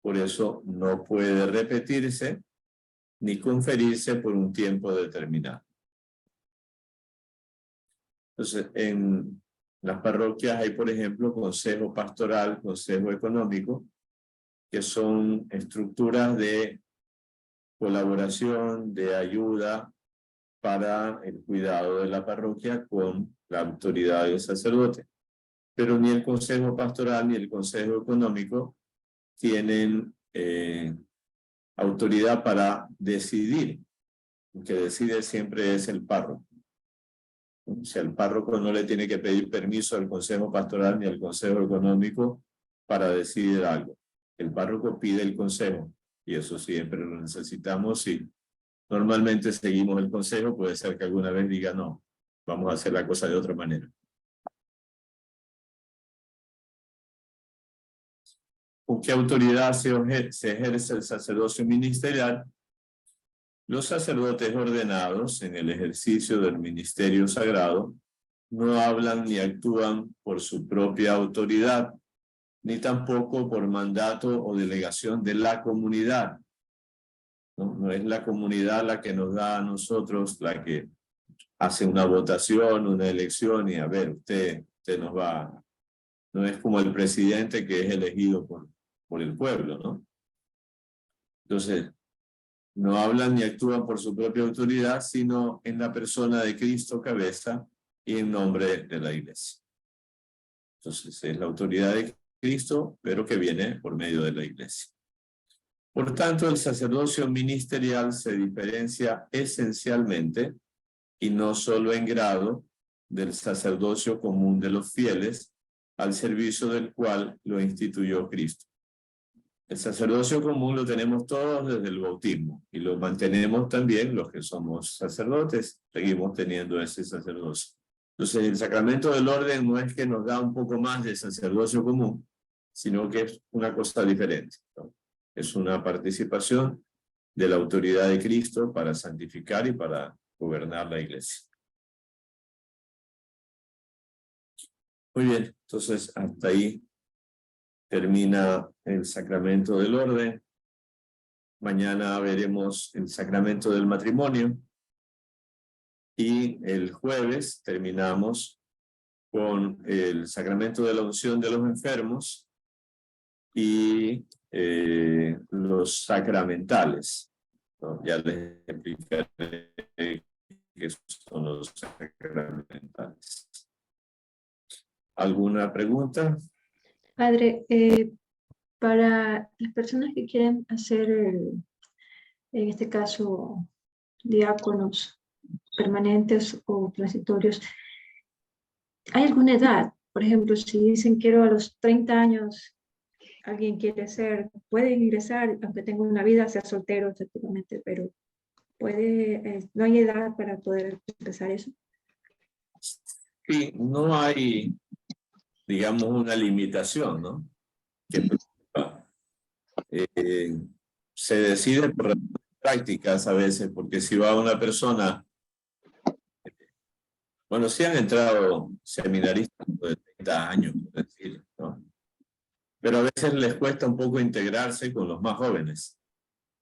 Por eso no puede repetirse ni conferirse por un tiempo determinado. Entonces, en las parroquias hay, por ejemplo, consejo pastoral, consejo económico, que son estructuras de colaboración, de ayuda para el cuidado de la parroquia con la autoridad del sacerdote. Pero ni el consejo pastoral ni el consejo económico tienen autoridad para decidir. El que decide siempre es el párroco. O sea, el párroco no le tiene que pedir permiso al consejo pastoral ni al consejo económico para decidir algo. El párroco pide el consejo y eso siempre lo necesitamos. Y normalmente seguimos el consejo, puede ser que alguna vez diga no, vamos a hacer la cosa de otra manera. ¿Con qué autoridad se ejerce el sacerdocio ministerial? Los sacerdotes ordenados en el ejercicio del ministerio sagrado no hablan ni actúan por su propia autoridad, ni tampoco por mandato o delegación de la comunidad. No es la comunidad la que nos da a nosotros, la que hace una votación, una elección y a ver, usted nos va. No es como el presidente que es elegido por el pueblo, ¿no? Entonces, no hablan ni actúan por su propia autoridad, sino en la persona de Cristo cabeza y en nombre de la iglesia. Entonces, es la autoridad de Cristo, pero que viene por medio de la iglesia. Por tanto, el sacerdocio ministerial se diferencia esencialmente, y no solo en grado, del sacerdocio común de los fieles, al servicio del cual lo instituyó Cristo. El sacerdocio común lo tenemos todos desde el bautismo y lo mantenemos también los que somos sacerdotes, seguimos teniendo ese sacerdocio. Entonces el sacramento del orden no es que nos da un poco más de sacerdocio común, sino que es una cosa diferente, ¿no? Es una participación de la autoridad de Cristo para santificar y para gobernar la iglesia. Muy bien, entonces hasta ahí termina el sacramento del orden. Mañana veremos el sacramento del matrimonio. Y el jueves terminamos con el sacramento de la unción de los enfermos y los sacramentales, ¿no? Ya les explicaré qué son los sacramentales. ¿Alguna pregunta? Padre, para las personas que quieren hacer, en este caso, diáconos permanentes o transitorios, ¿Hay alguna edad? Por ejemplo, si dicen quiero a los 30 años, alguien quiere ser, puede ingresar, aunque tenga una vida, sea soltero, efectivamente, pero no hay edad para poder empezar eso. Sí, no hay, digamos, una limitación, ¿no? Se decide por prácticas a veces, porque si va una persona, bueno, sí han entrado seminaristas de 30 años, por decir, ¿no? Pero a veces les cuesta un poco integrarse con los más jóvenes,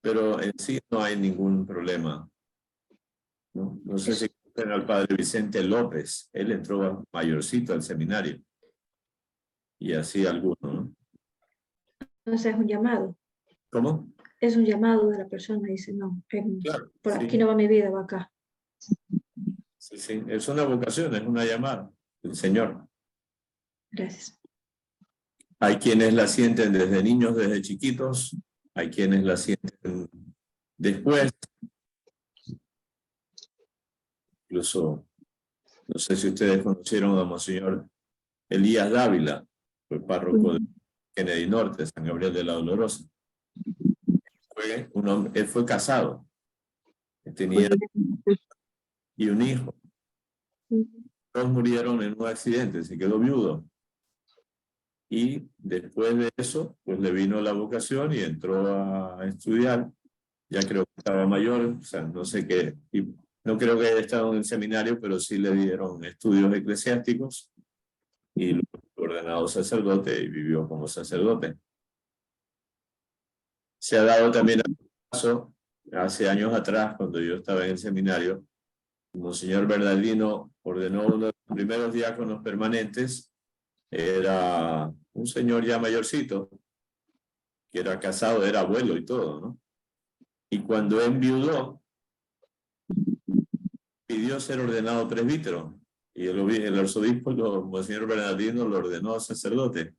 pero en sí no hay ningún problema, ¿no? No sé si conocen al padre Vicente López, él entró mayorcito al seminario, y así algunos, ¿no? Entonces es un llamado. ¿Cómo? Es un llamado de la persona, dice, no, Claro, por sí. aquí no va mi vida, va acá. Sí, sí, es una vocación, es una llamada del Señor. Gracias. Hay quienes la sienten desde niños, desde chiquitos, hay quienes la sienten después. Incluso, no sé si ustedes conocieron a Monseñor Elías Dávila, fue párroco de Kennedy Norte, San Gabriel de la Dolorosa. Él fue casado, tenía y un hijo. Todos murieron en un accidente, se quedó viudo. Y después de eso, pues le vino la vocación y entró a estudiar. Ya creo que estaba mayor, o sea, no sé qué, y no creo que haya estado en el seminario, pero sí le dieron estudios eclesiásticos y lo ordenado sacerdote y vivió como sacerdote. Se ha dado también el caso, hace años atrás, cuando yo estaba en el seminario, Monseñor Bernardino ordenó uno de los primeros diáconos permanentes, era un señor ya mayorcito, que era casado, era abuelo y todo, ¿no? Y cuando enviudó, pidió ser ordenado presbítero. Y el arzobispo, Monseñor Bernardino, lo ordenó sacerdote.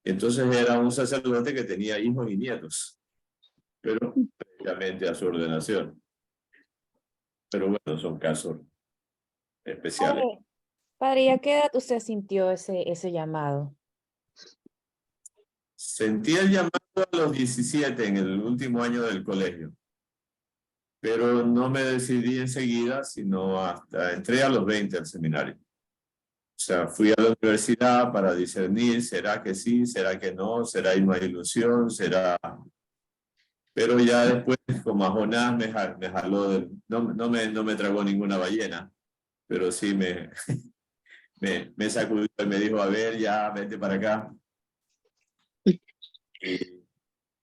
Entonces era un sacerdote que tenía hijos y nietos, pero previamente a su ordenación. Pero bueno, son casos especiales. Padre, ¿y a qué edad usted sintió ese llamado? Sentí el llamado a los 17, en el último año del colegio. Pero no me decidí enseguida, sino hasta entré a los 20 al seminario. O sea, fui a la universidad para discernir, ¿será que sí? ¿Será que no? ¿Será una ilusión? ¿Será...? Pero ya después, como a Jonás me jaló, no me tragó ninguna ballena, pero sí me sacudió y me dijo, a ver, ya, vete para acá. Y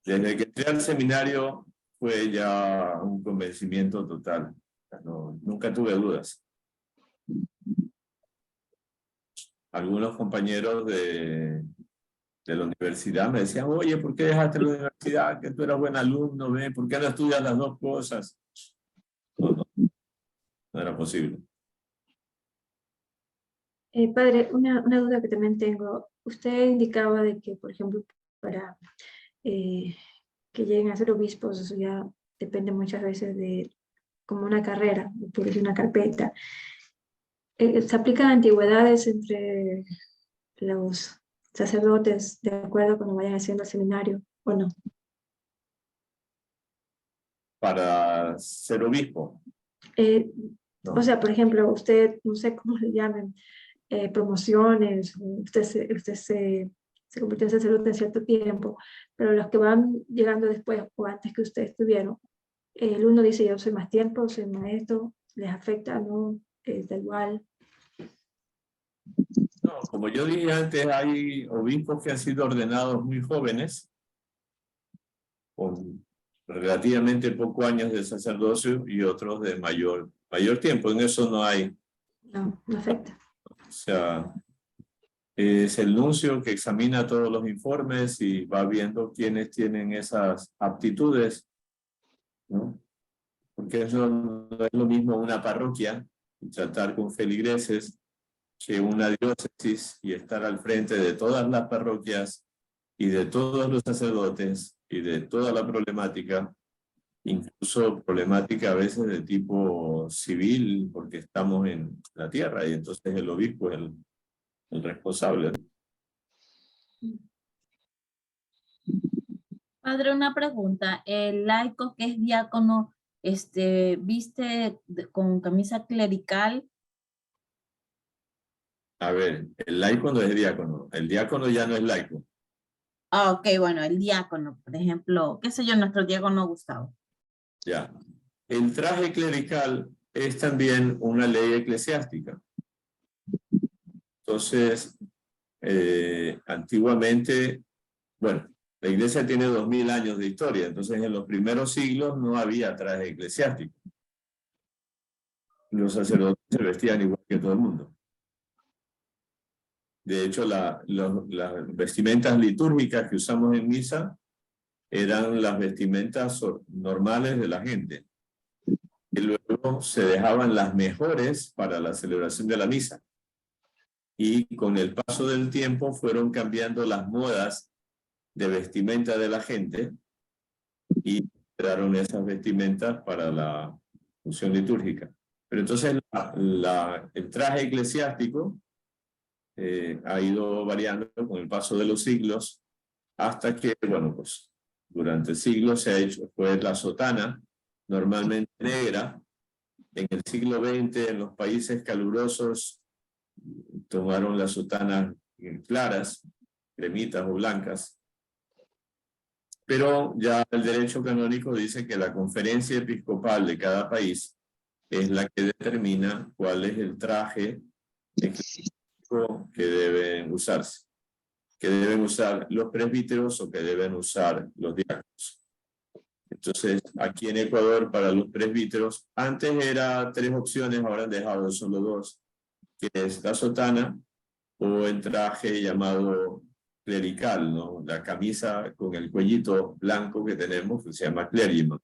desde que entré al seminario fue ya un convencimiento total. No, nunca tuve dudas. Algunos compañeros de la universidad me decían, oye, ¿por qué dejaste la universidad? Que tú eras buen alumno, ¿ve? ¿Por qué no estudias las dos cosas? No era posible. Padre, una duda que también tengo. Usted indicaba de que, por ejemplo, para que lleguen a ser obispos, eso ya depende muchas veces de como una carrera, de una carpeta. ¿Se aplican antigüedades entre los sacerdotes de acuerdo cuando vayan haciendo el seminario o no? Para ser obispo. No. O sea, por ejemplo, usted, no sé cómo le llaman, promociones, usted se convirtió en sacerdote en cierto tiempo, pero los que van llegando después o antes que ustedes estuvieron, el uno dice, yo soy más tiempo, soy maestro, les afecta, no, da igual. No, como yo dije antes, hay obispos que han sido ordenados muy jóvenes, con relativamente pocos años de sacerdocio, y otros de mayor tiempo. En eso no hay. No, no afecta. O sea, es el nuncio que examina todos los informes y va viendo quiénes tienen esas aptitudes, ¿no? Porque eso no es lo mismo una parroquia, y tratar con feligreses, que una diócesis y estar al frente de todas las parroquias y de todos los sacerdotes y de toda la problemática, incluso problemática a veces de tipo civil, porque estamos en la tierra y entonces el obispo es el responsable. Padre, una pregunta. El laico que es diácono, ¿viste con camisa clerical? A ver, el laico no es diácono. El diácono ya no es laico. Ah, ok, bueno, el diácono, por ejemplo, qué sé yo, nuestro diácono Gustavo. Ya. El traje clerical es también una ley eclesiástica. Entonces, antiguamente, bueno, la iglesia tiene 2000 años de historia, entonces en los primeros siglos no había traje eclesiástico. Los sacerdotes se vestían igual que todo el mundo. De hecho, las vestimentas litúrgicas que usamos en misa eran las vestimentas normales de la gente. Y luego se dejaban las mejores para la celebración de la misa. Y con el paso del tiempo fueron cambiando las modas de vestimenta de la gente y crearon esas vestimentas para la función litúrgica. Pero entonces el traje eclesiástico ha ido variando con el paso de los siglos hasta que, bueno, pues durante siglos se ha hecho, fue la sotana, normalmente negra. En el siglo XX, en los países calurosos, tomaron las sotanas claras, cremitas o blancas. Pero ya el derecho canónico dice que la conferencia episcopal de cada país es la que determina cuál es el traje eclesiástico que deben usarse, que deben usar los presbíteros o que deben usar los diáconos. Entonces, aquí en Ecuador, para los presbíteros, antes era 3 opciones, ahora han dejado solo 2, que es la sotana o el traje llamado clerical, ¿no? La camisa con el cuellito blanco que tenemos, que se llama clergyman.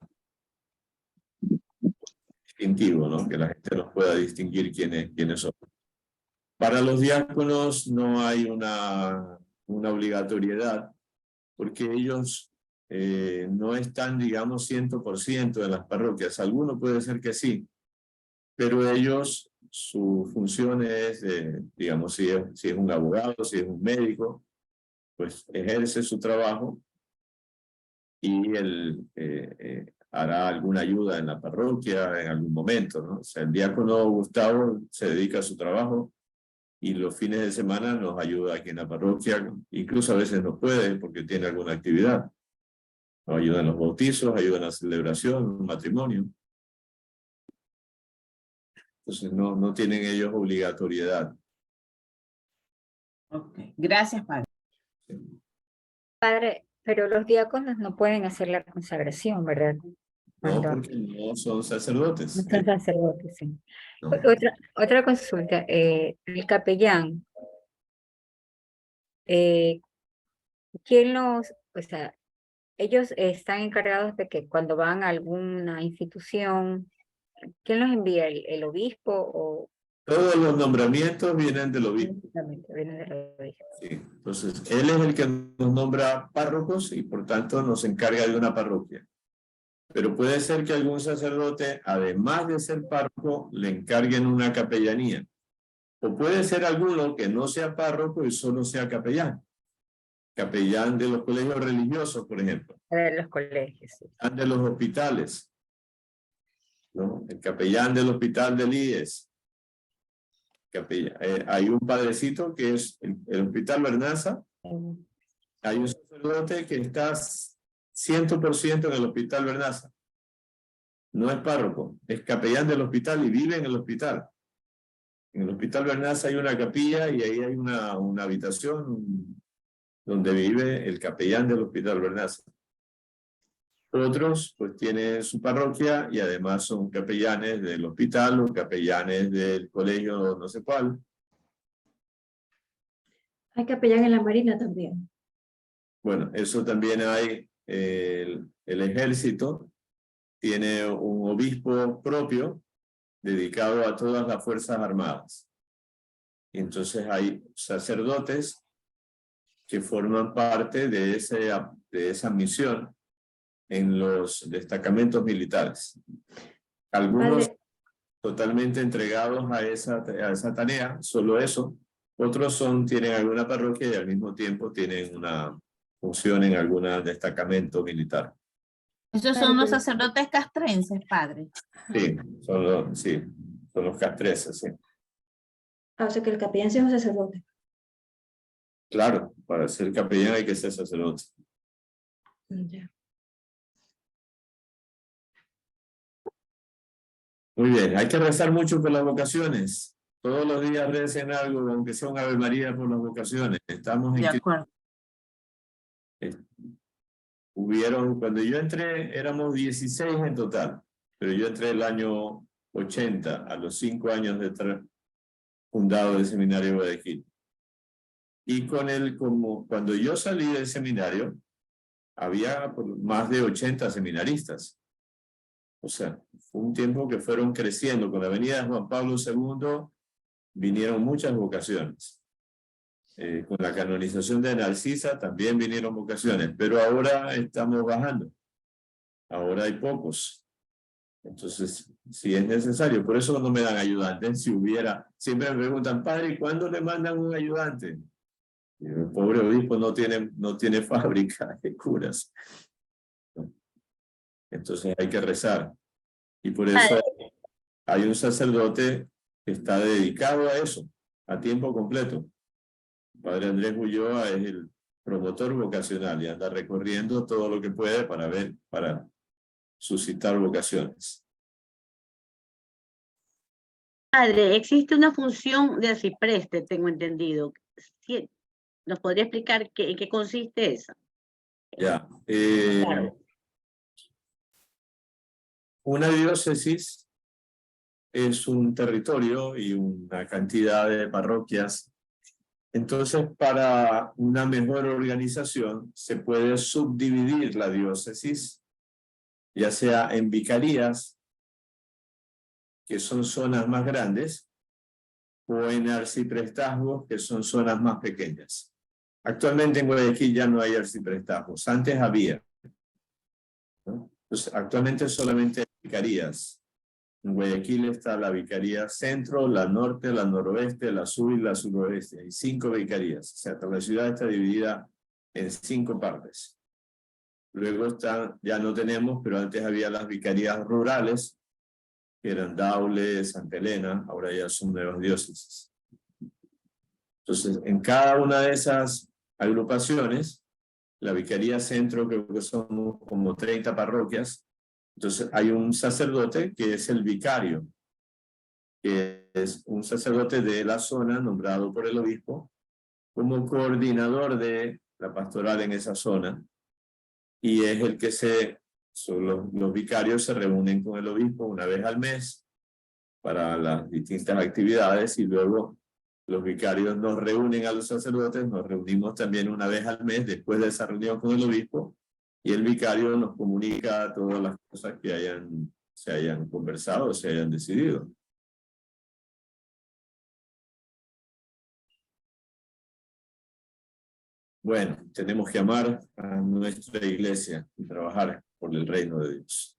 Distintivo, ¿no? Que la gente nos pueda distinguir quiénes son. Para los diáconos no hay una obligatoriedad, porque ellos no están, digamos, 100% en las parroquias. Algunos puede ser que sí, pero ellos, su función es, digamos, si es un abogado, si es un médico, pues ejerce su trabajo y él hará alguna ayuda en la parroquia en algún momento, ¿no? O sea, el diácono Gustavo se dedica a su trabajo y los fines de semana nos ayuda aquí en la parroquia, incluso a veces no puede porque tiene alguna actividad. Nos ayuda en los bautizos, ayuda en la celebración, un matrimonio. Entonces no tienen ellos obligatoriedad. Ok, gracias, padre. Padre, pero los diáconos no pueden hacer la consagración, ¿verdad? No, porque no son sacerdotes. No son sacerdotes, sí. No. Otra consulta, el capellán, ¿quién los, o sea, ellos están encargados de que cuando van a alguna institución, ¿quién los envía? ¿El obispo o...? Todos los nombramientos vienen del obispo. Vienen del obispo. Sí. Entonces, él es el que nos nombra párrocos y por tanto nos encarga de una parroquia. Pero puede ser que algún sacerdote, además de ser párroco, le encarguen una capellanía. O puede ser alguno que no sea párroco y solo sea capellán. Capellán de los colegios religiosos, por ejemplo. De los colegios, sí. Capellán de los hospitales, ¿no? El capellán del hospital del IES. Hay un padrecito que es el Hospital Bernaza. Hay un sacerdote que está 100% en el Hospital Bernaza. No es párroco, es capellán del hospital y vive en el hospital. En el Hospital Bernaza hay una capilla y ahí hay una habitación donde vive el capellán del Hospital Bernaza. Otros pues tienen su parroquia y además son capellanes del hospital o capellanes del colegio no sé cuál. Hay capellán en la Marina también. Bueno, eso también hay. El ejército tiene un obispo propio dedicado a todas las fuerzas armadas. Y entonces hay sacerdotes que forman parte de esa misión en los destacamentos militares. Algunos totalmente entregados a esa tarea, solo eso, Otros tienen alguna parroquia y al mismo tiempo tienen una función en algún destacamento militar. Esos son los sacerdotes castrenses, padre. Sí, son los castrenses, sí. O sea que el capellán sea un sacerdote. Claro, para ser capellán hay que ser sacerdote. Ya. Muy bien, hay que rezar mucho por las vocaciones. Todos los días recen algo, aunque sea un Ave María por las vocaciones. Estamos en De acuerdo. Cuando yo entré, éramos 16 en total, pero yo entré el año 80, a los 5 años de estar fundado el seminario de Guayaquil. Y cuando yo salí del seminario, había más de 80 seminaristas. O sea, fue un tiempo que fueron creciendo. Con la venida de Juan Pablo II vinieron muchas vocaciones. Con la canonización de Narcisa también vinieron vocaciones, pero ahora estamos bajando. Ahora hay pocos. Entonces, si es necesario, por eso no me dan ayudantes. Siempre me preguntan, padre, ¿cuándo le mandan un ayudante? Y el pobre obispo no tiene fábrica de curas. Entonces hay que rezar. Y por eso hay un sacerdote que está dedicado a eso, a tiempo completo. Padre Andrés Ulloa es el promotor vocacional y anda recorriendo todo lo que puede para suscitar vocaciones. Padre, existe una función de arcipreste, tengo entendido. ¿Sí? ¿Nos podría explicar en qué consiste esa? Ya. Claro. Una diócesis es un territorio y una cantidad de parroquias. Entonces, para una mejor organización, se puede subdividir la diócesis, ya sea en vicarías, que son zonas más grandes, o en arciprestazgos, que son zonas más pequeñas. Actualmente en Guayaquil ya no hay arciprestazgos, antes había, ¿no? Entonces, actualmente solamente hay vicarías. En Guayaquil está la vicaría centro, la norte, la noroeste, la sur y la suroeste. Hay 5 vicarías. O sea, la ciudad está dividida en 5 partes. Luego ya no tenemos, pero antes había las vicarías rurales, que eran Daule, Santa Elena, ahora ya son nuevas diócesis. Entonces, en cada una de esas agrupaciones, la vicaría centro, creo que son como 30 parroquias. Entonces hay un sacerdote que es el vicario, que es un sacerdote de la zona nombrado por el obispo como coordinador de la pastoral en esa zona, y es el que los vicarios se reúnen con el obispo una vez al mes para las distintas actividades, y luego los vicarios nos reúnen a los sacerdotes, nos reunimos también una vez al mes después de esa reunión con el obispo, y el vicario nos comunica todas las cosas que se hayan conversado o se hayan decidido. Bueno, tenemos que amar a nuestra iglesia y trabajar por el reino de Dios.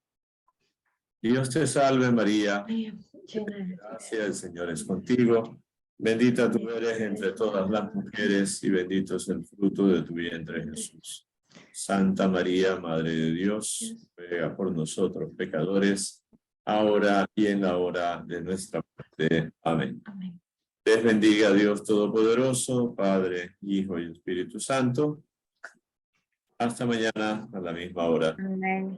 Dios te salve María, gracia, el Señor es contigo. Bendita tú eres entre todas las mujeres y bendito es el fruto de tu vientre Jesús. Santa María, Madre de Dios, ruega por nosotros pecadores, ahora y en la hora de nuestra muerte. Amén. Amén. Les bendiga Dios Todopoderoso, Padre, Hijo y Espíritu Santo. Hasta mañana a la misma hora. Amén.